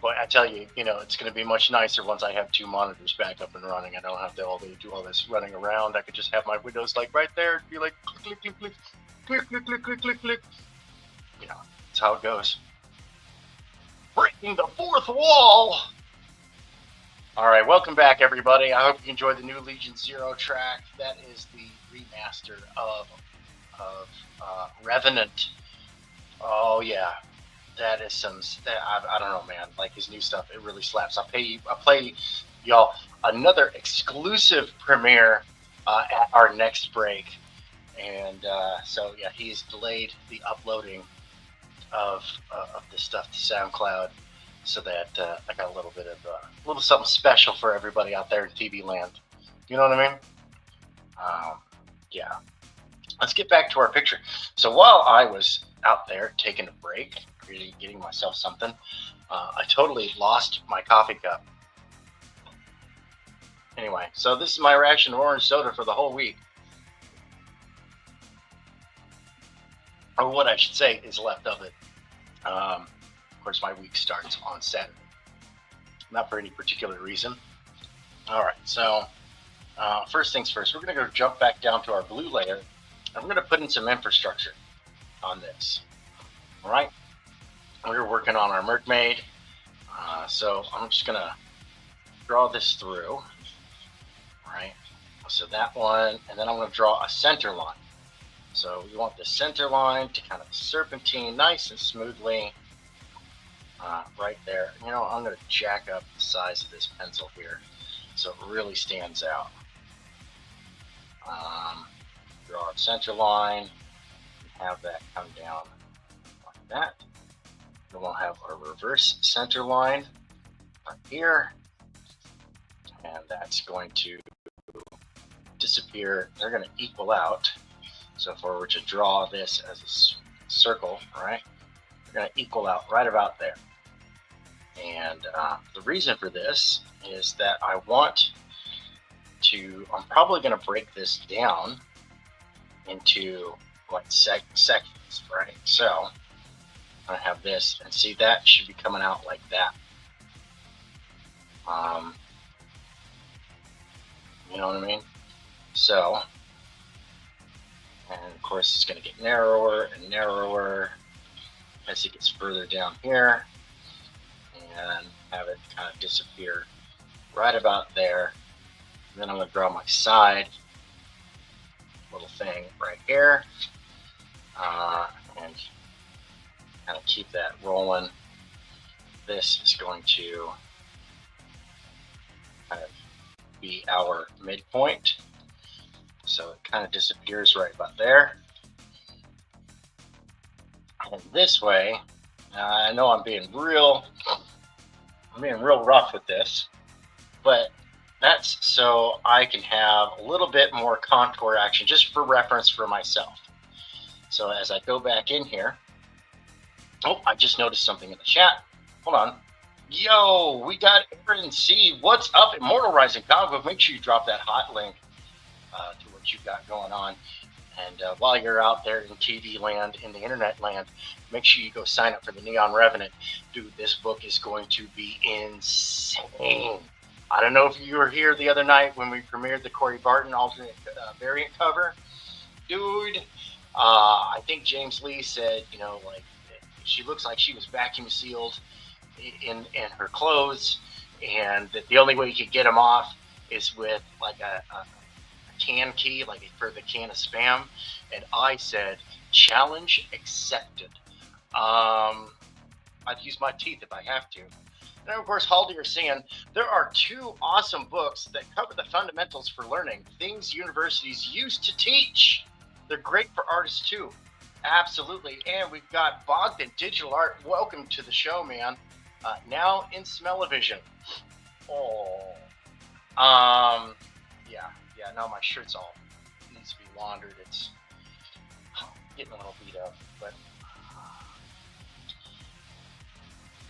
Boy, I tell you, it's going to be much nicer once I have 2 monitors back up and running. I don't have to do all this running around. I could just have my windows like right there. It'd be like click, click, click, click, click, click, click, click, click. That's how it goes. Breaking the fourth wall. All right, welcome back, everybody. I hope you enjoyed the new Legion Zero track. That is the remaster of Revenant. Oh yeah. That is I don't know, man. Like his new stuff, it really slaps. I'll play y'all another exclusive premiere at our next break, and so yeah, he's delayed the uploading of this stuff to SoundCloud, so that I got a little bit of a little something special for everybody out there in TV land. You know what I mean? Yeah. Let's get back to our picture. So while I was out there taking a break, really getting myself something, I totally lost my coffee cup. Anyway, so this is my ration of orange soda for the whole week. Or what I should say is left of it. Of course, my week starts on Saturday. Not for any particular reason. All right, so first things first, we're going to go jump back down to our blue layer, and we're going to put in some infrastructure on this. All right, we're working on our mermaid, so I'm just going to draw this through. All right, so that one, and then I'm going to draw a center line. So we want the center line to kind of serpentine nice and smoothly right there. You know, I'm going to jack up the size of this pencil here so it really stands out. Draw our center line, and have that come down like that. Then we'll have our reverse center line right here, and that's going to disappear. They're going to equal out. So if we were to draw this as a circle, all right, we're going to equal out right about there. And the reason for this is that I want to, I'm probably going to break this down into like sections, right? So I'm going to have this, and see, that should be coming out like that. You know what I mean? So, and of course it's going to get narrower and narrower as it gets further down here, and have it kind of disappear right about there. And then I'm going to draw my side little thing right here, and kind of keep that rolling. This is going to kind of be our midpoint. So it kind of disappears right about there. And this way, I know I'm being real rough with this, but that's so I can have a little bit more contour action, just for reference for myself. So as I go back in here, oh, I just noticed something in the chat. Hold on. Yo, we got Aaron C. What's up, Immortal Rising Comic Book? Make sure you drop that hot link to what you've got going on. And while you're out there in TV land, in the internet land, make sure you go sign up for the Neon Revenant. Dude, this book is going to be insane. I don't know if you were here the other night when we premiered the Corey Barton alternate variant cover. Dude, I think James Lee said, you know, like, she looks like she was vacuum sealed in her clothes, and that the only way you could get them off is with like a can key, like for the can of Spam. And I said, challenge accepted. I'd use my teeth if I have to. And of course, Haldir is saying there are 2 awesome books that cover the fundamentals for learning, things universities used to teach. They're great for artists too. Absolutely. And we've got Bogdan Digital Art. Welcome to the show, man. Now in Smell-O-Vision. Oh. Yeah, now my shirt's all needs to be laundered. It's getting a little beat up, but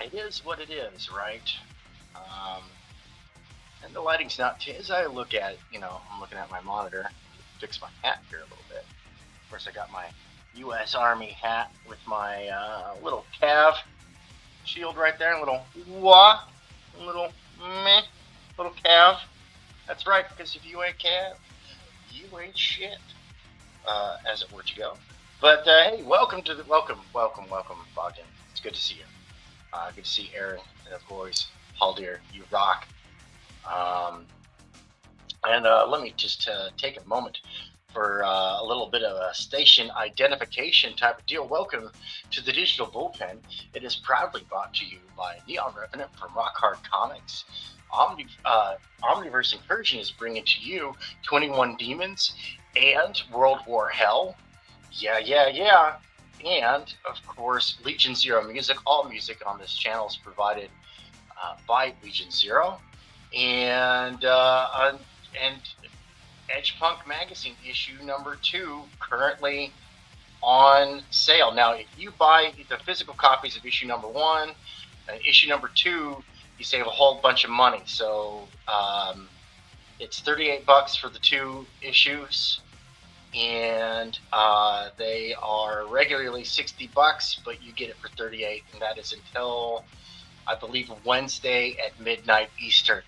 it is what it is, right? And the lighting's not, as I look at, I'm looking at my monitor to fix my hat here a little bit. Of course, I got my U.S. Army hat with my little Cav shield right there, little Cav. That's right, because if you ain't Cav, you ain't shit, as it were to go. But hey, welcome, Bogdan. It's good to see you. Good to see Aaron and of course Haldir. You rock. And let me just take a moment for a little bit of a station identification type of deal. Welcome to the Digital Bullpen. It is proudly brought to you by Neon Revenant from Rock Hard Comics. Omniverse Incursion is bringing to you 21 Demons and World War Hell. Yeah. And, of course, Legion Zero music. All music on this channel is provided by Legion Zero. And EDGEPUNK Magazine issue number 2 currently on sale. Now, if you buy the physical copies of issue number 1 and issue number 2, you save a whole bunch of money. So it's $38 for the 2 issues. And they are regularly $60, but you get it for $38, and that is until I believe Wednesday at midnight Eastern.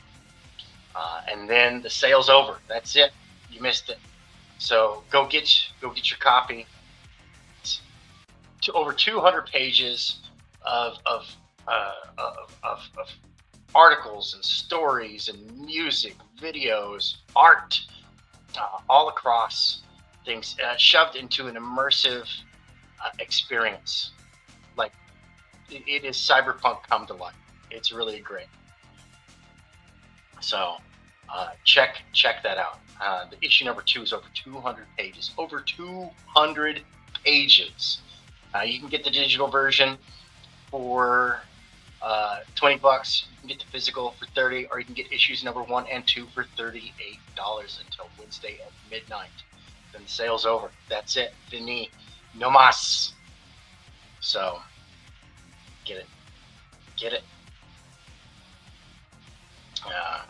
And then the sale's over. That's it. You missed it. So go get your copy. It's over 200 pages of articles and stories and music, videos, art, all across things, shoved into an immersive experience. Like it is cyberpunk come to life. It's really great. So check that out. The issue number 2 is over 200 pages. Over 200 pages. You can get the digital version for $20. You can get the physical for $30, or you can get issues number 1 and 2 for $38 until Wednesday at midnight. Then the sale's over. That's it. Fini. No mas. So, get it.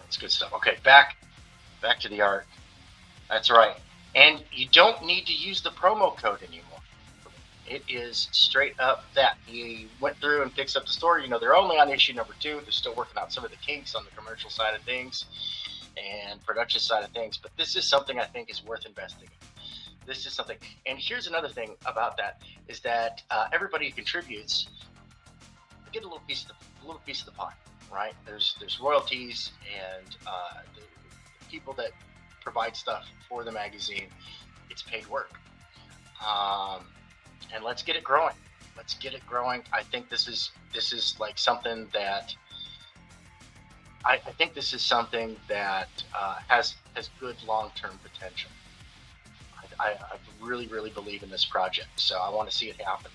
It's good stuff. Okay, back to the art. That's right. And you don't need to use the promo code anymore. It is straight up that. He went through and fixed up the story. They're only on issue number 2. They're still working out some of the kinks on the commercial side of things and production side of things. But this is something I think is worth investing in. This is something. And here's another thing about that is that everybody who contributes get a little piece of the pie, right? There's royalties, and the people that provide stuff for the magazine, it's paid work. And let's get it growing. I think this is like something that I think this is something that has good long-term potential. I really believe in this project, so I want to see it happen.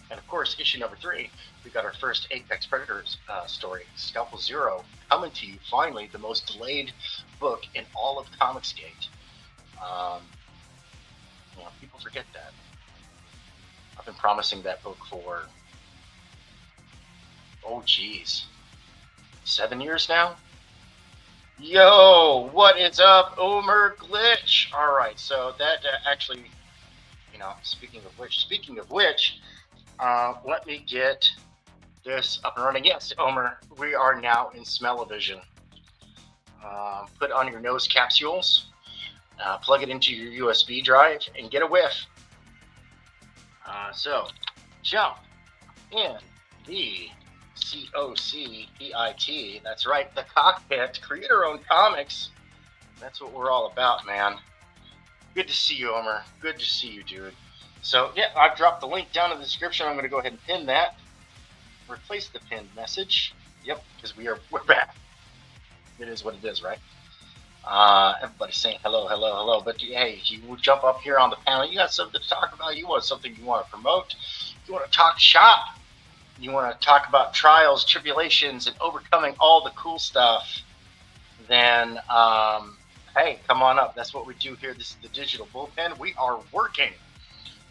And of course, issue number 3, we got our first Apex Predators story, Scalpel Zero, coming to you finally, the most delayed book in all of Comicsgate. People forget that. I've been promising that book for, 7 years now? Yo, what is up, Omer Glitch? All right, so that actually, speaking of which, let me get this up and running. Yes, Omer, we are now in Smell-O-Vision. Put on your nose capsules, plug it into your USB drive, and get a whiff. So, jump EDGEPUNK. That's right, the cockpit. Creator-owned comics. That's what we're all about, man. Good to see you, Omer. Good to see you, dude. So, yeah, I've dropped the link down in the description. I'm going to go ahead and pin that. Replace the pinned message. Yep, because we're back. It is what it is, right? Everybody's saying hello, hello, hello. But hey, you jump up here on the panel. You got something to talk about. You want something you want to promote. You want to talk shop. You want to talk about trials, tribulations, and overcoming all the cool stuff. Then, hey, come on up. That's what we do here. This is the Digital Bullpen. We are working.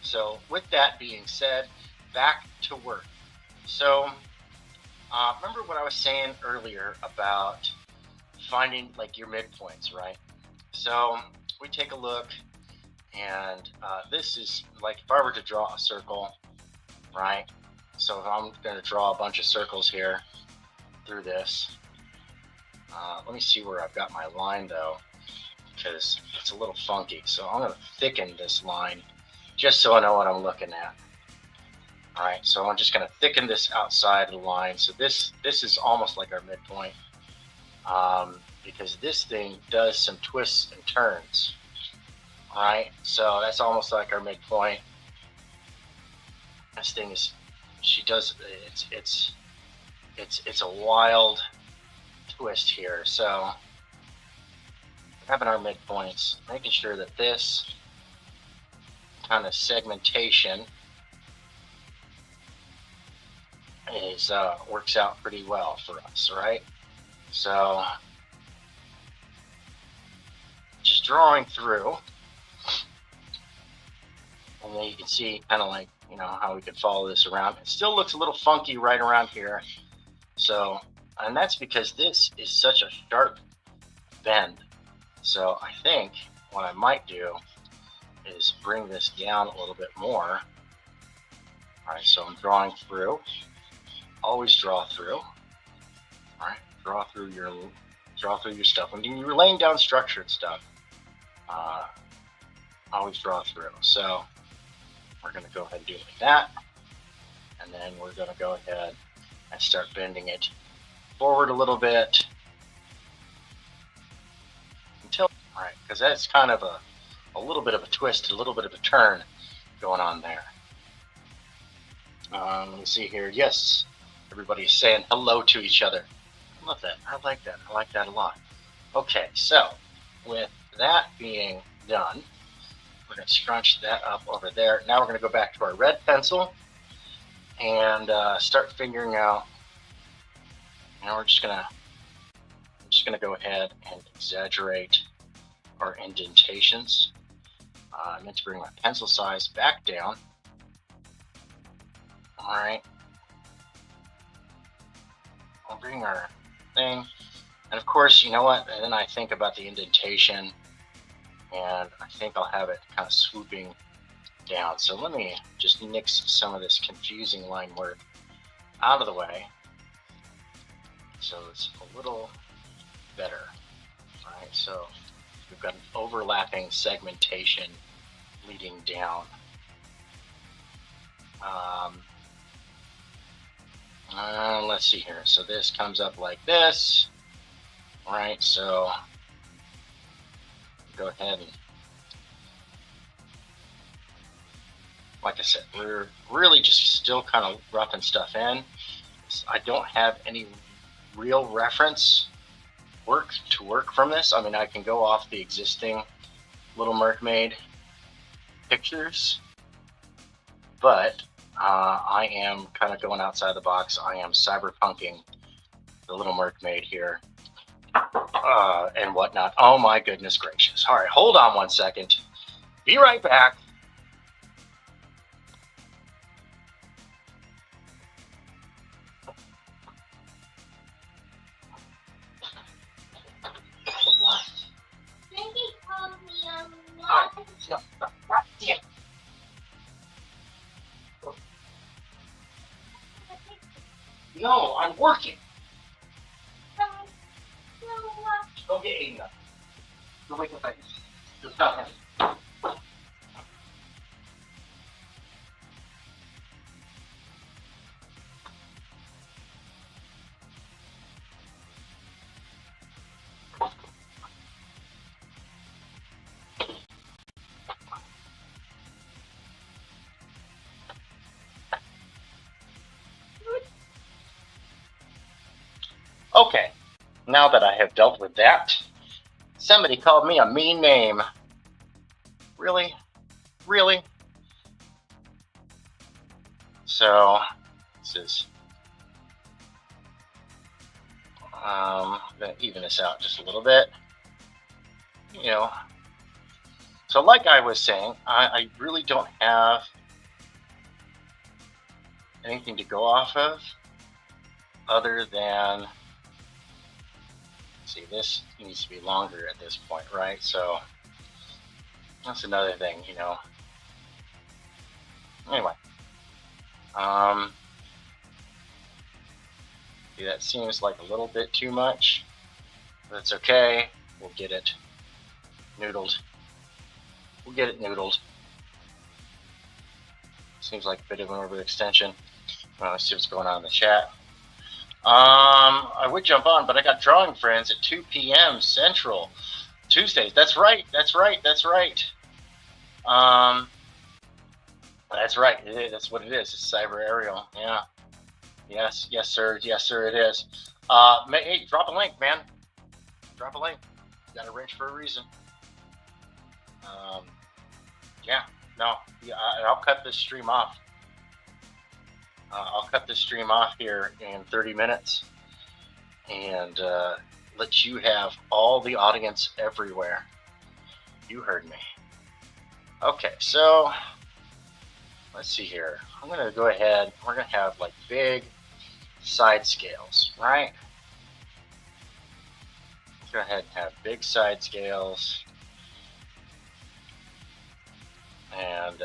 So with that being said, back to work. So remember what I was saying earlier about finding like your midpoints, right? So we take a look, and this is like if I were to draw a circle, right? So if I'm going to draw a bunch of circles here through this, let me see where I've got my line though, because it's a little funky. So I'm going to thicken this line just so I know what I'm looking at. All right, so I'm just going to thicken this outside of the line. So this is almost like our midpoint, because this thing does some twists and turns. All right, so that's almost like our midpoint. This thing is, she does, it's a wild twist here. So having our midpoints, making sure that this kind of segmentation is works out pretty well for us, right? So just drawing through, and then you can see kind of like, you know, how we could follow this around. It still looks a little funky right around here. So, and that's because this is such a sharp bend. So I think what I might do is bring this down a little bit more. All right, so I'm drawing through. Always draw through. All right, draw through your stuff. When you're laying down structured stuff, always draw through. So we're going to go ahead and do it like that, and then we're going to go ahead and start bending it forward a little bit until, all right, because that's kind of a little bit of a twist, a little bit of a turn going on there. Let me see here. Yes, everybody's saying hello to each other. I love that. I like that. I like that a lot. Okay, so with that being done, we're going to scrunch that up over there. Now we're going to go back to our red pencil and start figuring out. Now I'm just going to go ahead and exaggerate our indentations. I meant to bring my pencil size back down. All right. I'll bring our thing. And of course, you know what? And then I think about the indentation, and I think I'll have it kind of swooping down. So let me just nix some of this confusing line work out of the way, so it's a little better. All right, so we've got an overlapping segmentation leading down. Let's see here. So this comes up like this. All right, so go ahead and, like I said, we're really just still kind of roughing stuff in. I don't have any real reference work from this. I mean, I can go off the existing Little Mermaid pictures, but I am kind of going outside the box. I am cyberpunking the Little Mermaid here and whatnot. Oh my goodness gracious. All right, hold on one second. Be right back. No, I'm working. Go get Aiden. Go make a face. Just tell him. Okay, now that I have dealt with that, somebody called me a mean name. Really? Really? So, this is, I'm going to even this out just a little bit. You know, so like I was saying, I really don't have anything to go off of other than, see, this needs to be longer at this point, right? So that's another thing, you know. Anyway, see, that seems like a little bit too much. That's okay. We'll get it noodled. We'll get it noodled. Seems like a bit of an overextension. Well, let's see what's going on in the chat. I would jump on, but I got drawing friends at 2 p.m. Central Tuesdays. That's right. That's right. That's right. That's right. That's what it is. It's cyber aerial. Yeah. Yes. Yes, sir. Yes, sir. It is. Hey, drop a link, man. Drop a link. You got a wrench for a reason. Yeah. No. Yeah, I'll cut this stream off. I'll cut this stream off here in 30 minutes and let you have all the audience everywhere. You heard me. Okay, so let's see here. I'm going to go ahead. We're going to have like big side scales, right? Let's go ahead and have big side scales. And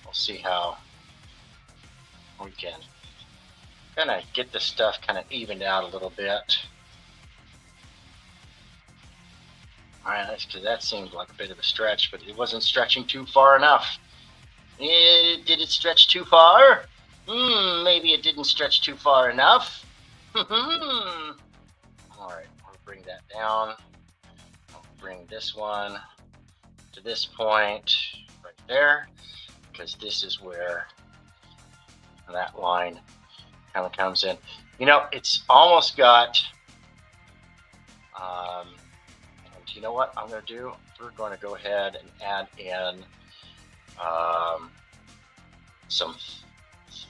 we'll see how we can kind of get this stuff kind of evened out a little bit. All right, because that seemed like a bit of a stretch, but it wasn't stretching too far enough. Did it stretch too far? Maybe it didn't stretch too far enough. All right, we'll bring that down. I'll bring this one to this point right there, because this is where that line kind of comes in. You know, it's almost got, and you know what I'm going to do? We're going to go ahead and add in some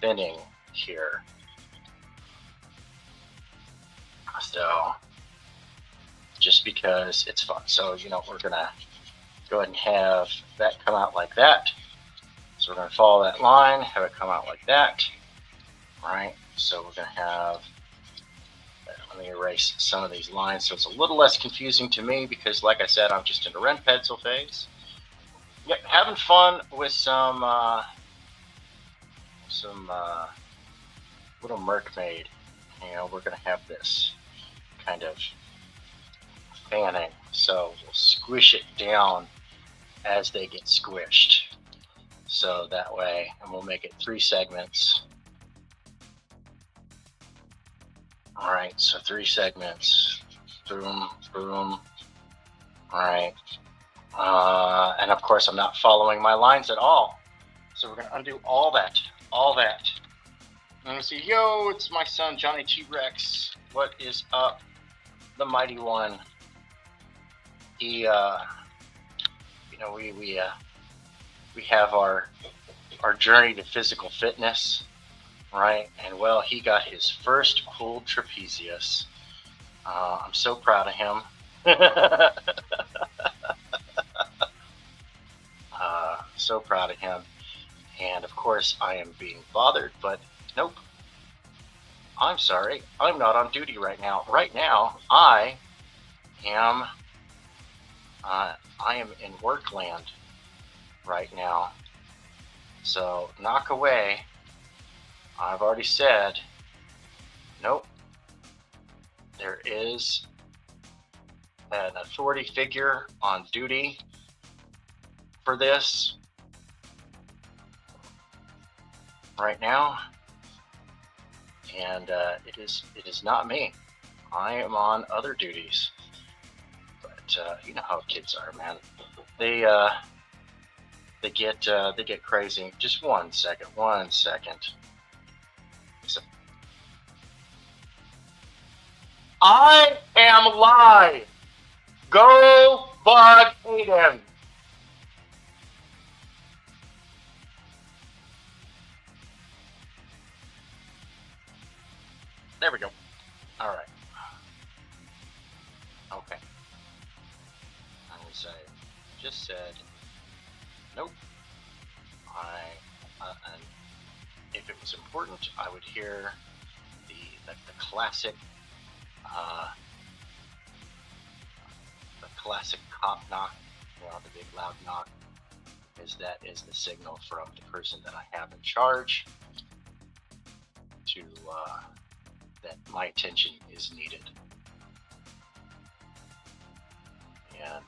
thinning here. So, just because it's fun. So, you know, we're going to go ahead and have that come out like that. So we're going to follow that line, have it come out like that. All right, so we're going to have, let me erase some of these lines so it's a little less confusing to me because, like I said, I'm just in the ren pencil phase. Yep, having fun with some little mermaid. You know, we're going to have this kind of fanning, so we'll squish it down as they get squished. So that way, and we'll make it 3 segments. All right, so 3 segments. Boom, boom. All right. And of course, I'm not following my lines at all. So we're going to undo all that, all that. And we see, yo, it's my son, Johnny T-Rex. What is up? The mighty one. He, you know, we have our journey to physical fitness, right? And well, he got his first pulled trapezius. I'm so proud of him. So proud of him. And of course, I am being bothered, but nope. I'm sorry. I'm not on duty right now. Right now, I am in work land right now. So knock away. I've already said, nope. There is an authority figure on duty for this right now, and it is not me. I am on other duties, but you know how kids are, man. They get crazy. Just 1 second. 1 second. So, I am live. Go Bug Aiden. There we go. All right. Okay. I will say, just said, nope. And if it was important, I would hear the classic, cop knock, the big loud knock, because that is the signal from the person that I have in charge to that my attention is needed, and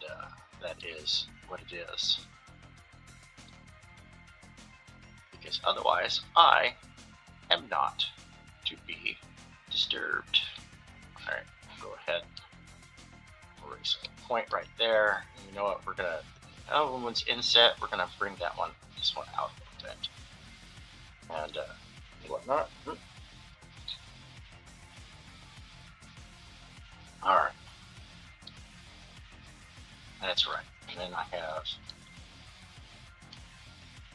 that is what it is. Because otherwise, I am not to be disturbed. All right, go ahead. Erase a point right there. And you know what? We're gonna. Oh, when one's inset, we're gonna bring this one out a little bit, and whatnot. All right, that's right. And then I have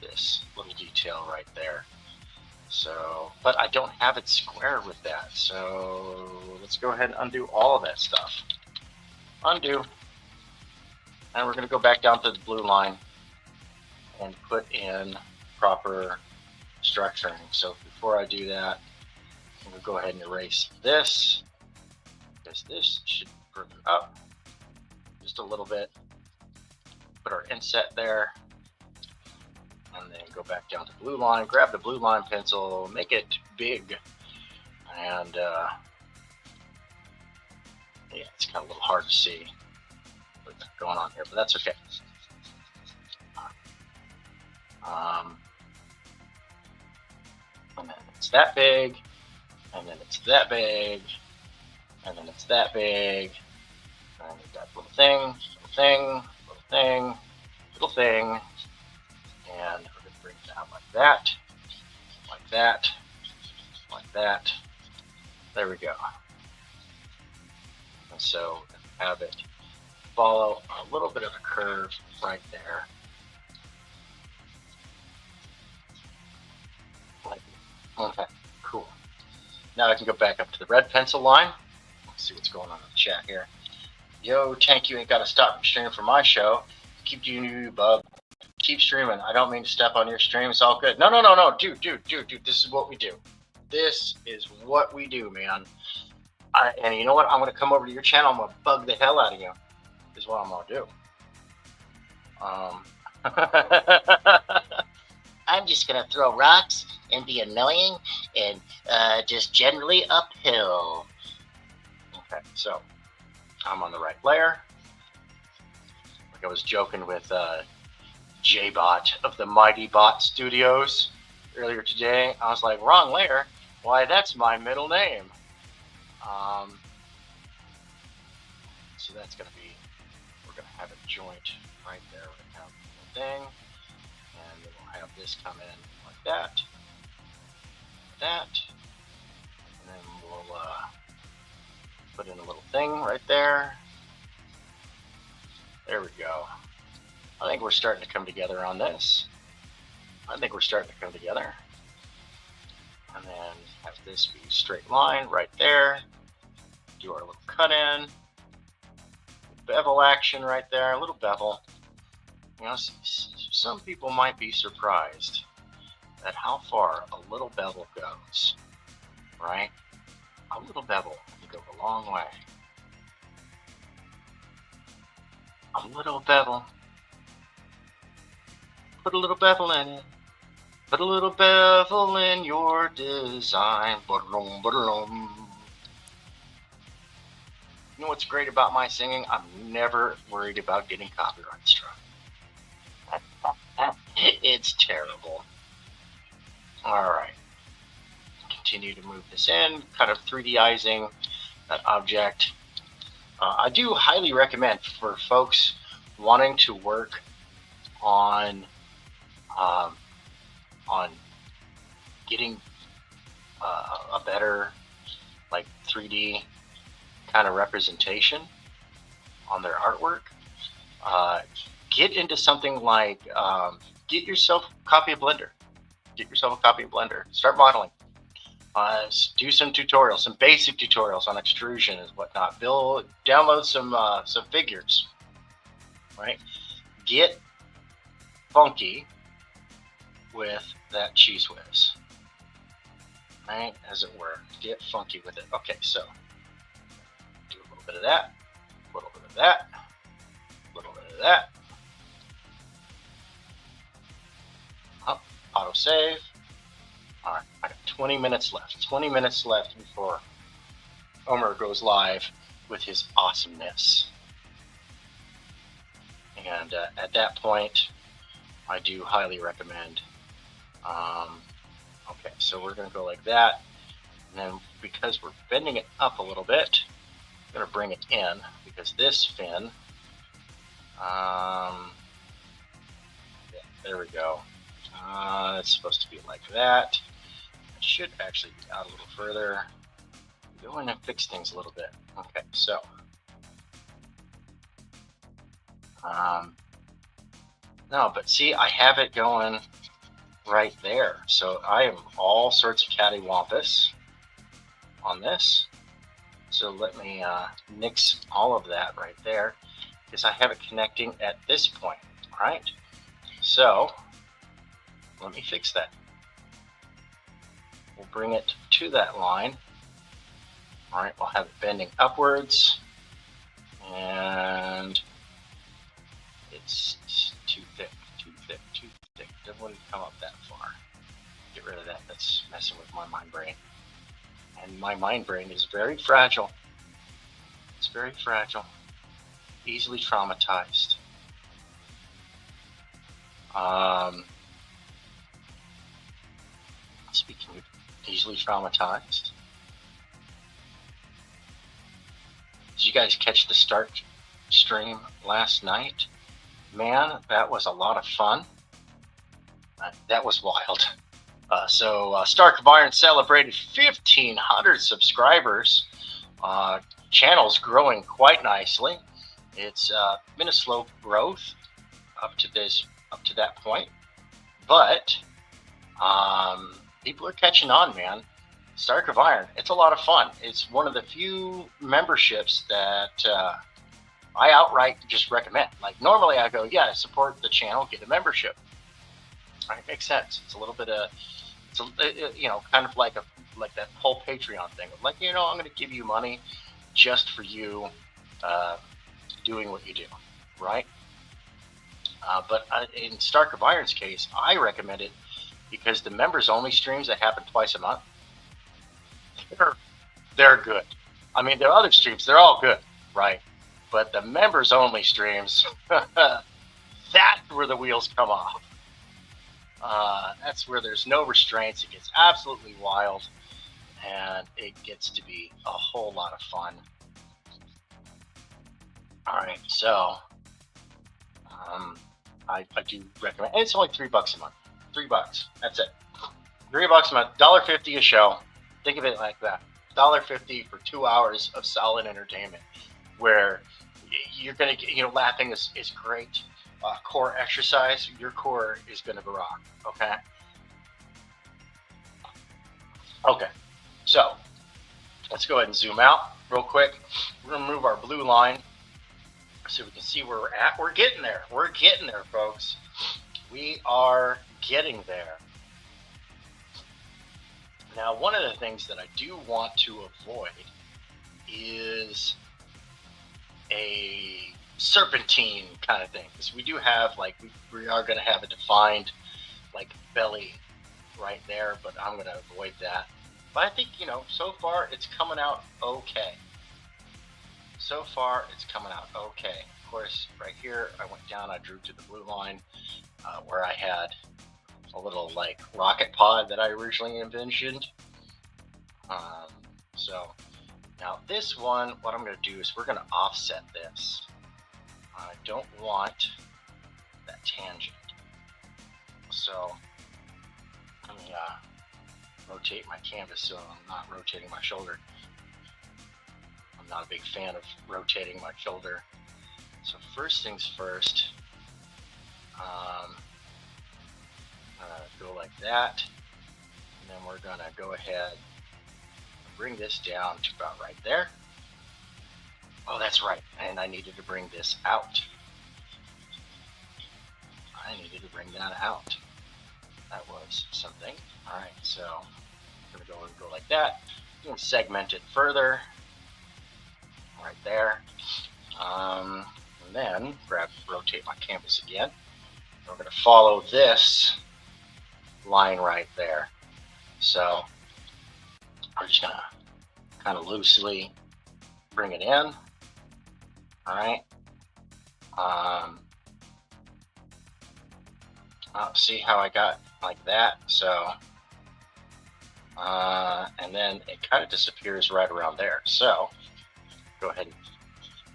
this little detail right there. So, but I don't have it square with that. So let's go ahead and undo all of that stuff. Undo. And we're going to go back down to the blue line and put in proper structuring. So before I do that, I'm going to go ahead and erase this, because this should bring it up just a little bit. Put our inset there. And then go back down to blue line, grab the blue line pencil, make it big. And yeah, it's kind of a little hard to see what's going on here, but that's okay. And then it's that big, and then it's that big, and then it's that big. And we've got little thing, little thing, little thing, little thing. And we're going to bring it down like that, like that, like that. There we go. And so have it follow a little bit of a curve right there. Okay, cool. Now I can go back up to the red pencil line. Let's see what's going on in the chat here. Yo, Tank, you ain't got to stop streaming for my show. Keep doing you, bub. Keep streaming. I don't mean to step on your stream. It's all good. No, dude. This is what we do. This is what we do, man. And you know what? I'm going to come over to your channel. I'm going to bug the hell out of you. Is what I'm going to do. I'm just going to throw rocks and be annoying and just generally uphill. Okay, so I'm on the right layer. Like I was joking with J-Bot of the Mighty Bot Studios earlier today. I was like, wrong layer. Why, that's my middle name. So that's going to be, we're going to have a joint right there. We're going to have a thing, and then we'll have this come in like that, and then we'll put in a little thing right there. There we go. I think we're starting to come together on this. And then have this be straight line right there. Do our little cut in. Bevel action right there, a little bevel. You know, some people might be surprised at how far a little bevel goes, right? A little bevel can go a long way. A little bevel. Put a little bevel in it. Put a little bevel in your design. Ba-da-dum, ba-da-dum. You know what's great about my singing? I'm never worried about getting copyright struck. It's terrible. All right. Continue to move this in, kind of 3D-izing that object. I do highly recommend for folks wanting to work on getting a better like 3D kind of representation on their artwork, get into something like, get yourself a copy of Blender. Get yourself a copy of Blender. Start modeling. Do some tutorials, some basic tutorials on extrusion and whatnot. Download some figures, right? Get funky with that cheese whiz, right? As it were, get funky with it. Okay, so do a little bit of that, a little bit of that, a little bit of that. Up, auto save. All right, I got 20 minutes left. 20 minutes left before Omer goes live with his awesomeness. And at that point, I do highly recommend. Okay, so we're going to go like that. And then because we're bending it up a little bit, I'm going to bring it in because this fin, yeah, there we go. It's supposed to be like that. It should actually be out a little further. Go in and fix things a little bit. Okay, so no, but see, I have it going right there. So I am all sorts of cattywampus on this. So let me nix all of that right there because I have it connecting at this point. All right. So let me fix that. We'll bring it to that line. All right, we'll have it bending upwards, and it's too thick, too thick, too thick. Doesn't want to come up that far. Get rid of that. That's messing with my mind brain. And my mind brain is very fragile. It's very fragile. Easily traumatized. Speaking of easily traumatized, did you guys catch the start stream last night? Man, that was a lot of fun. That was wild. So Stark of Iron celebrated 1,500 subscribers. Channel's growing quite nicely. It's been a slow growth up to that point, but people are catching on, man. Stark of Iron, it's a lot of fun. It's one of the few memberships that I outright just recommend. Like normally I go, yeah, support the channel, get a membership. All right, makes sense. It's a little bit of, you know, kind of like that whole Patreon thing. Like, you know, I'm going to give you money just for you doing what you do, right? But in Stark of Iron's case, I recommend it because the members-only streams that happen twice a month, they're good. I mean, there are other streams, they're all good, right? But the members-only streams, that's where the wheels come off. That's where there's no restraints. It gets absolutely wild, and it gets to be a whole lot of fun. All right, so I do recommend. And it's only $3 a month. $3. That's it. $3 a month. $1.50 a show. Think of it like that. $1.50 for 2 hours of solid entertainment, where you're gonna get, you know, laughing is great. Core exercise, your core is gonna rock. Okay. Okay. So let's go ahead and zoom out real quick. We're gonna move our blue line so we can see where we're at. We're getting there. We're getting there, folks. We are getting there. Now, one of the things that I do want to avoid is a serpentine kind of thing, because we do have, like, we are going to have a defined, like, belly right there, but I'm going to avoid that. But I think, you know, so far it's coming out okay. So far it's coming out okay. Of course, right here I went down, I drew to the blue line where I had a little, like, rocket pod that I originally envisioned. So now this one, what I'm going to do is we're going to offset this. I don't want that tangent. So let me rotate my canvas so I'm not rotating my shoulder. I'm not a big fan of rotating my shoulder. So first things first, go like that, and then we're gonna go ahead and bring this down to about right there. Oh, that's right, and I needed to bring this out. I needed to bring that out. That was something. All right, so I'm gonna go like that. You can segment it further, right there. And then rotate my canvas again. We're going to follow this line right there. So we're just going to kind of loosely bring it in. All right. See how I got like that? So, and then it kind of disappears right around there. So go ahead and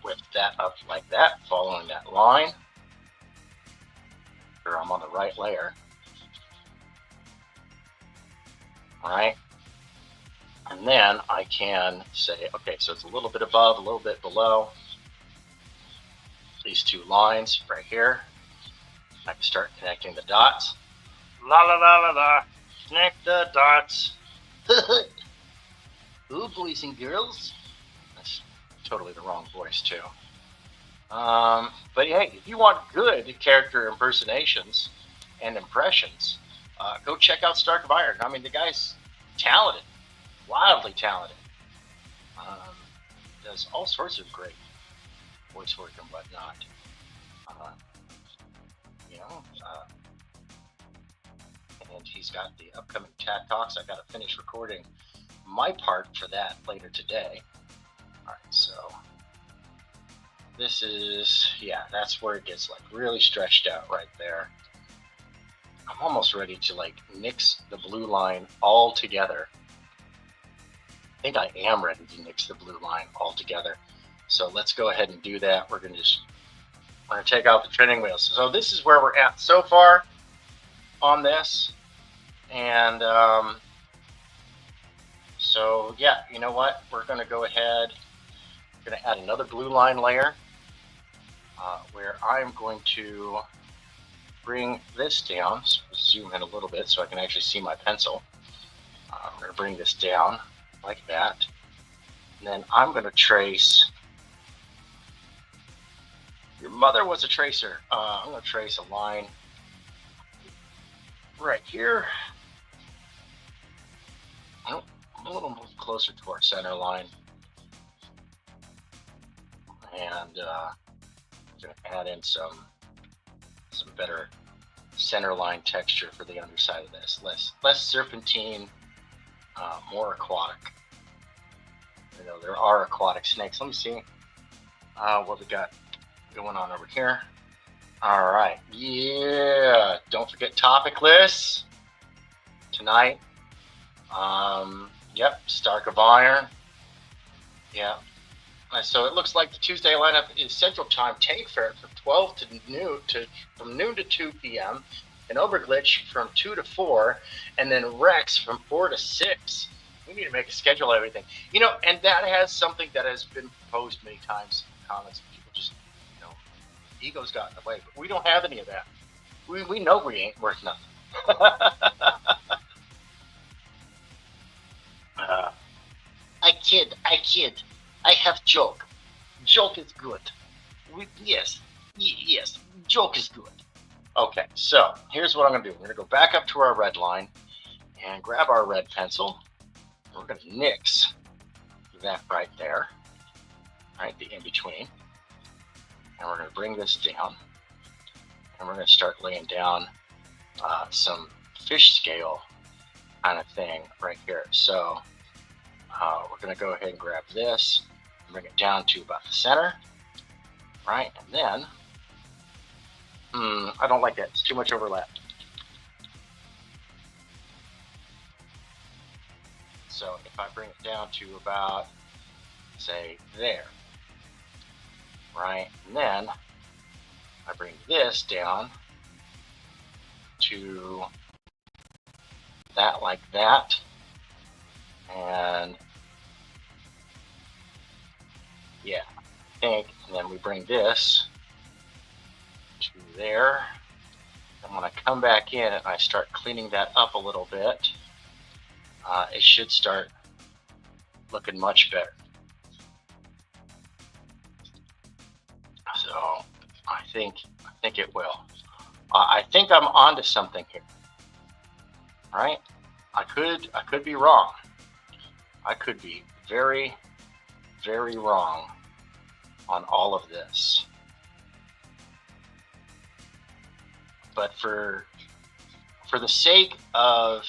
whip that up like that, following that line. Sure, I'm on the right layer. All right. And then I can say, okay, so it's a little bit above, a little bit below these two lines right here. I can start connecting the dots. La la la la la. Connect the dots. Ooh, boys and girls. That's totally the wrong voice too. But hey, if you want good character impersonations and impressions, go check out Stark of Iron. I mean, the guy's talented, wildly talented. Does all sorts of great voice work and whatnot. And he's got the upcoming Tat Talks. I got to finish recording my part for that later today. All right, so this is, yeah, that's where it gets like really stretched out right there. I'm almost ready to like nix the blue line all together. I think I am ready to nix the blue line all together. So let's go ahead and do that. We're going to take out the training wheels. So this is where we're at so far on this. And so yeah, you know what? We're going to go ahead. We're going to add another blue line layer where I'm going to bring this down. So zoom in a little bit so I can actually see my pencil. I'm going to bring this down like that. And then I'm going to trace. Your mother was a tracer. I'm going to trace a line right here. Oh, a little closer to our center line. And I'm going to add in some better center line texture for the underside of this. Less serpentine, more aquatic. You know, there are aquatic snakes. Let me see what we got going on over here. All right, yeah, don't forget topic lists tonight. Yep, Stark of Iron. Yeah, so it looks like the Tuesday lineup is Central Time Tank Fair from 12 to noon from noon to 2 p.m. and Overglitch from 2 to 4, and then Rex from 4 to 6. We need to make a schedule of everything, you know, and that has something that has been proposed many times in comments. People just, you know, ego's got in the way, but we don't have any of that. We know we ain't worth nothing. I kid. I have joke. Joke is good. Yes, joke is good. Okay, so here's what I'm going to do. We're going to go back up to our red line and grab our red pencil. We're going to nix that right there, right, the in-between. And we're going to bring this down. And we're going to start laying down some fish scale kind of thing right here. So we're going to go ahead and grab this and bring it down to about the center, right? And then, I don't like that. It's too much overlap. So if I bring it down to about, say, there, right? And then I bring this down to that like that. And think, and then we bring this to there. And when I come back in and I start cleaning that up a little bit, it should start looking much better. So I think it will. I think I'm onto something here. All right, I could be wrong. I could be very, very wrong on all of this. But for the sake of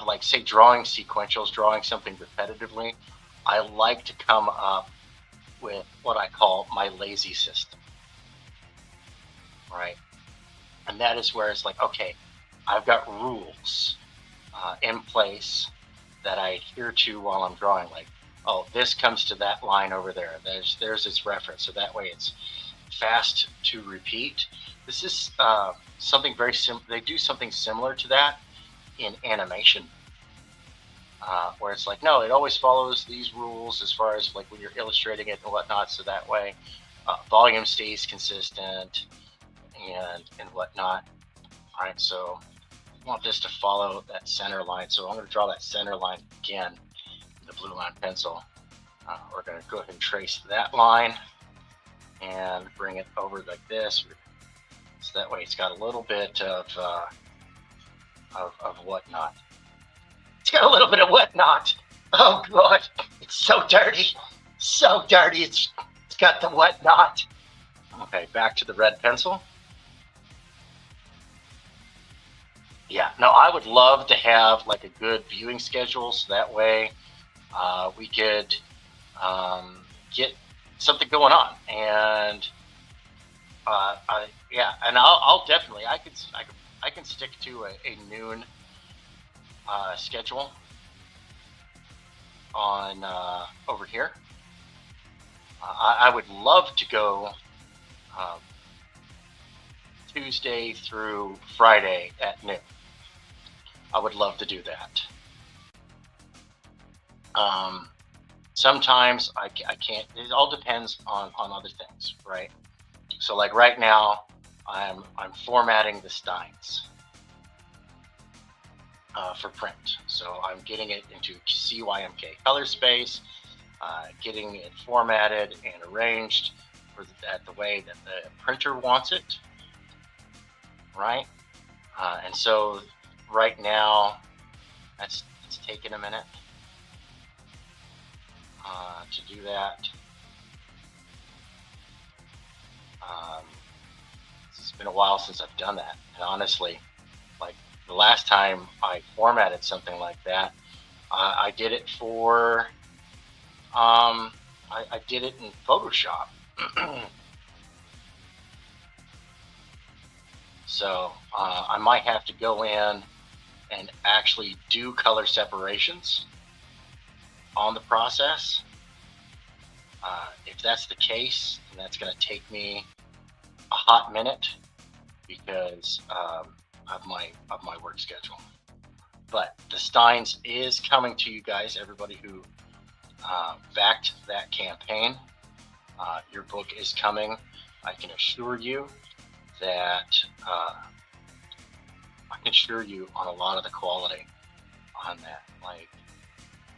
like, say, drawing sequentials, drawing something repetitively, I like to come up with what I call my lazy system, right? And that is where it's like, okay, I've got rules in place that I adhere to while I'm drawing. Like, oh, this comes to that line over there. There's its reference, so that way it's fast to repeat. This is something very simple. They do something similar to that in animation, where it's like, no, it always follows these rules as far as like when you're illustrating it and whatnot, so that way volume stays consistent and whatnot. All right, so I want this to follow that center line, so I'm going to draw that center line again with the blue line pencil. We're going to go ahead and trace that line and bring it over like this, so that way it's got a little bit of whatnot. It's got a little bit of whatnot. Oh God, it's so dirty, so dirty. It's got the whatnot. Okay, back to the red pencil. Yeah, no, I would love to have like a good viewing schedule, so that way we could get something going on. And yeah, and I'll definitely, I can stick to a noon schedule on over here. I would love to go Tuesday through Friday at noon. I would love to do that. Sometimes I can't. It all depends on other things, right? So like right now, I'm formatting the Steins for print. So I'm getting it into CYMK color space, getting it formatted and arranged for the way that the printer wants it, right? And so right now, it's taking a minute to do that. It's been a while since I've done that, and honestly, like the last time I formatted something like that, I did it for I did it in Photoshop. So I might have to go in and actually do color separations on the process. If that's the case, then that's going to take me a hot minute because of my work schedule. But the Steins is coming to you guys, everybody who backed that campaign. Your book is coming. I can assure you that I can assure you on a lot of the quality on that. Like,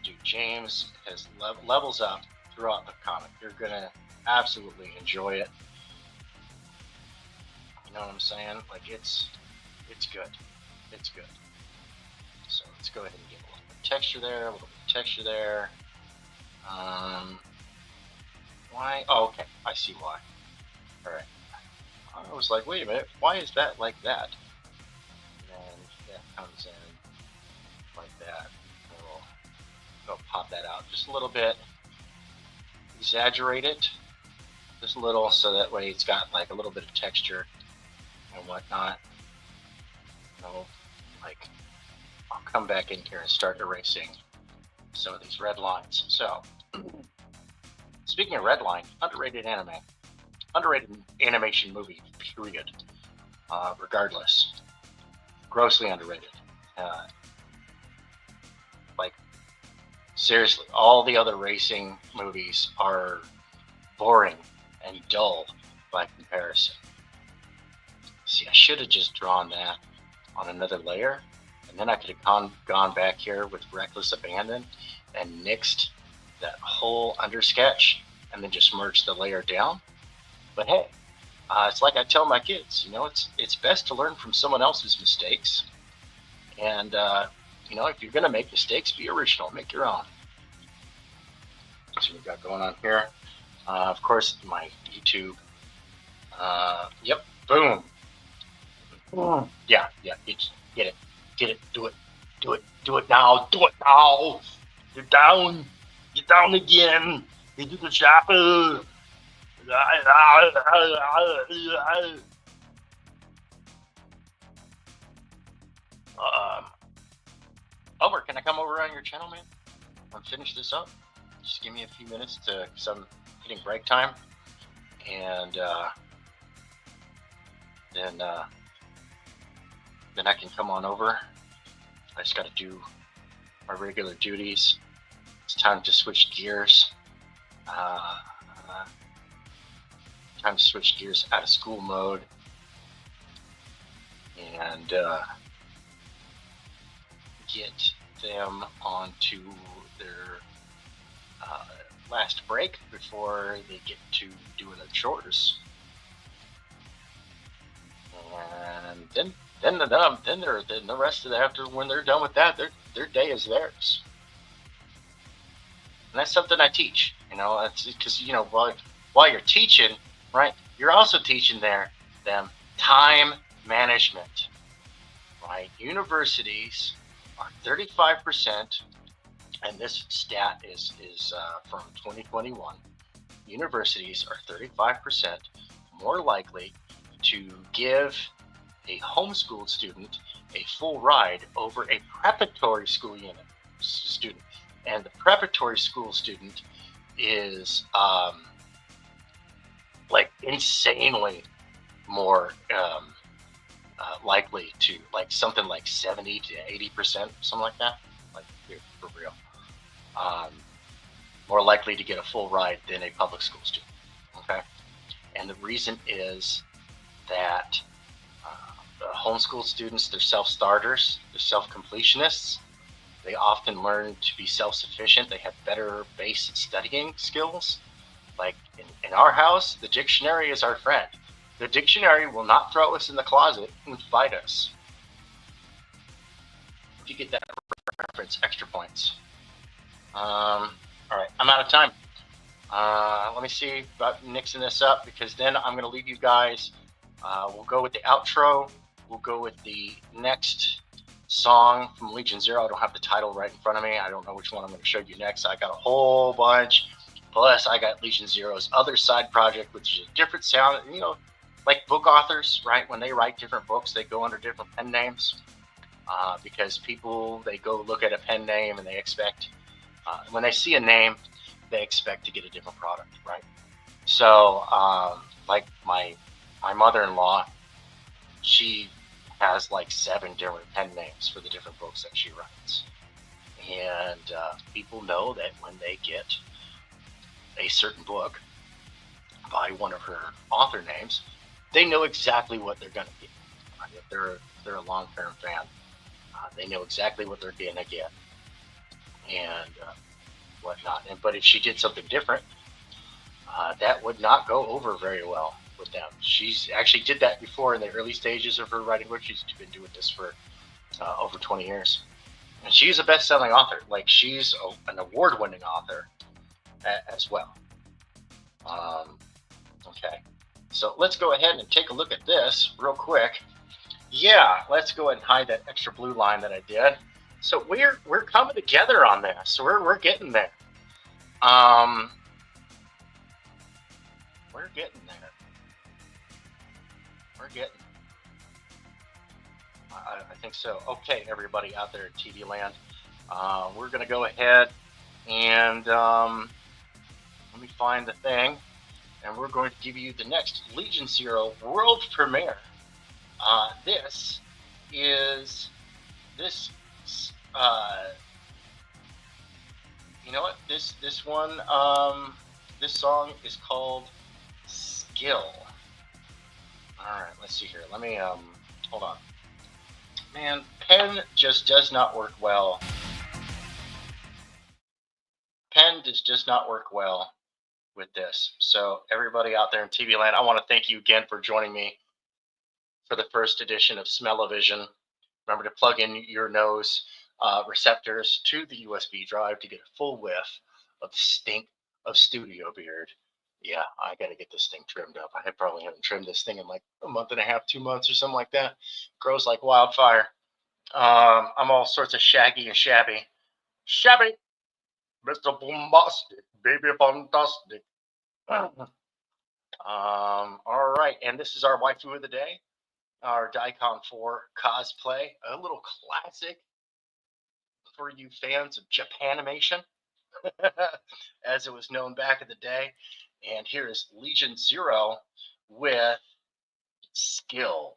dude, James has levels up throughout the comic. You're gonna absolutely enjoy it. You know what I'm saying? Like, it's good. It's good. So let's go ahead and get a little bit of texture there, a little bit of texture there. Why? Oh, okay. I see why. All right. I was like, wait a minute. Why is that like that? And that comes in like that. We'll pop that out just a little bit. Exaggerate it just a little, so that way it's got like a little bit of texture and whatnot. You know, like, I'll come back in here and start erasing some of these red lines. So, speaking of red line, underrated animation movie, period. Regardless, grossly underrated. Like, seriously, all the other racing movies are boring and dull by comparison. See, I should have just drawn that on another layer, and then I could have gone back here with reckless abandon and nixed that whole undersketch and then just merged the layer down. But hey, it's like I tell my kids, you know, it's best to learn from someone else's mistakes. And, you know, if you're going to make mistakes, be original, make your own. So we've got going on here. Of course, my YouTube. Yep, boom. Yeah, get it, do it now, You're down again. You do the chopper. Over, can I come over on your channel, man? And finish this up? Just give me a few minutes because I'm hitting break time, and then I can come on over. I just got to do my regular duties. It's time to switch gears. Time to switch gears out of school mode and get them onto their last break before they get to doing their chores. And then the rest of the after when they're done with that, their day is theirs. And that's something I teach. You know, it's because, you know, while you're teaching, right, you're also teaching them time management. Right, universities are 35%, and this stat is from 2021. Universities are 35% more likely to give a homeschooled student a full ride over a preparatory school student. And the preparatory school student is like insanely more likely to, like something like 70 to 80%, something like that, like for real, more likely to get a full ride than a public school student. Okay, and the reason is that the homeschool students, they're self-starters, they're self-completionists. They often learn to be self-sufficient. They have better base studying skills. Like in our house, the dictionary is our friend. The dictionary will not throw us in the closet and fight us. If you get that reference, extra points. All right, I'm out of time. Let me see about mixing this up, because then I'm going to leave you guys. We'll go with the outro. We'll go with the next song from Legion Zero. I don't have the title right in front of me. I don't know which one I'm going to show you next. I got a whole bunch. Plus, I got Legion Zero's other side project, which is a different sound. You know, like book authors, right? When they write different books, they go under different pen names because people, they go look at a pen name and they expect, when they see a name, they expect to get a different product, right? So, like my mother-in-law, she has like 7 different pen names for the different books that she writes. And people know that when they get a certain book by one of her author names, they know exactly what they're going to get. Right? If they're a long-term fan, they know exactly what they're going to get and whatnot. But if she did something different, that would not go over very well with them. She's actually did that before in the early stages of her writing work. She's been doing this for over 20 years. And she's a best-selling author. Like, she's an award-winning author as well. Okay, so let's go ahead and take a look at this real quick. Yeah, let's go ahead and hide that extra blue line that I did. So we're coming together on this. So we're getting there. We're getting there. We're getting. I think so. Okay, everybody out there in TV land, we're gonna go ahead and let me find the thing, and we're going to give you the next Legion Zero world premiere. This is this. You know what? This one. This song is called Skill. All right, let's see here. Let me hold on. Man, pen just does not work well. Pen just does not work well with this. So everybody out there in TV land, I want to thank you again for joining me for the first edition of Smell-O-Vision. Remember to plug in your nose receptors to the USB drive to get a full whiff of the stink of studio beard. Yeah, I got to get this thing trimmed up. I probably haven't trimmed this thing in like a month and a half, 2 months or something like that. Grows like wildfire. I'm all sorts of shaggy and shabby. Shabby, Mr. Bombastic, baby fantastic. All right, and this is our waifu of the day, our Daikon 4 cosplay, a little classic for you fans of Japanimation, as it was known back in the day. And here is Legion Zero with Skill.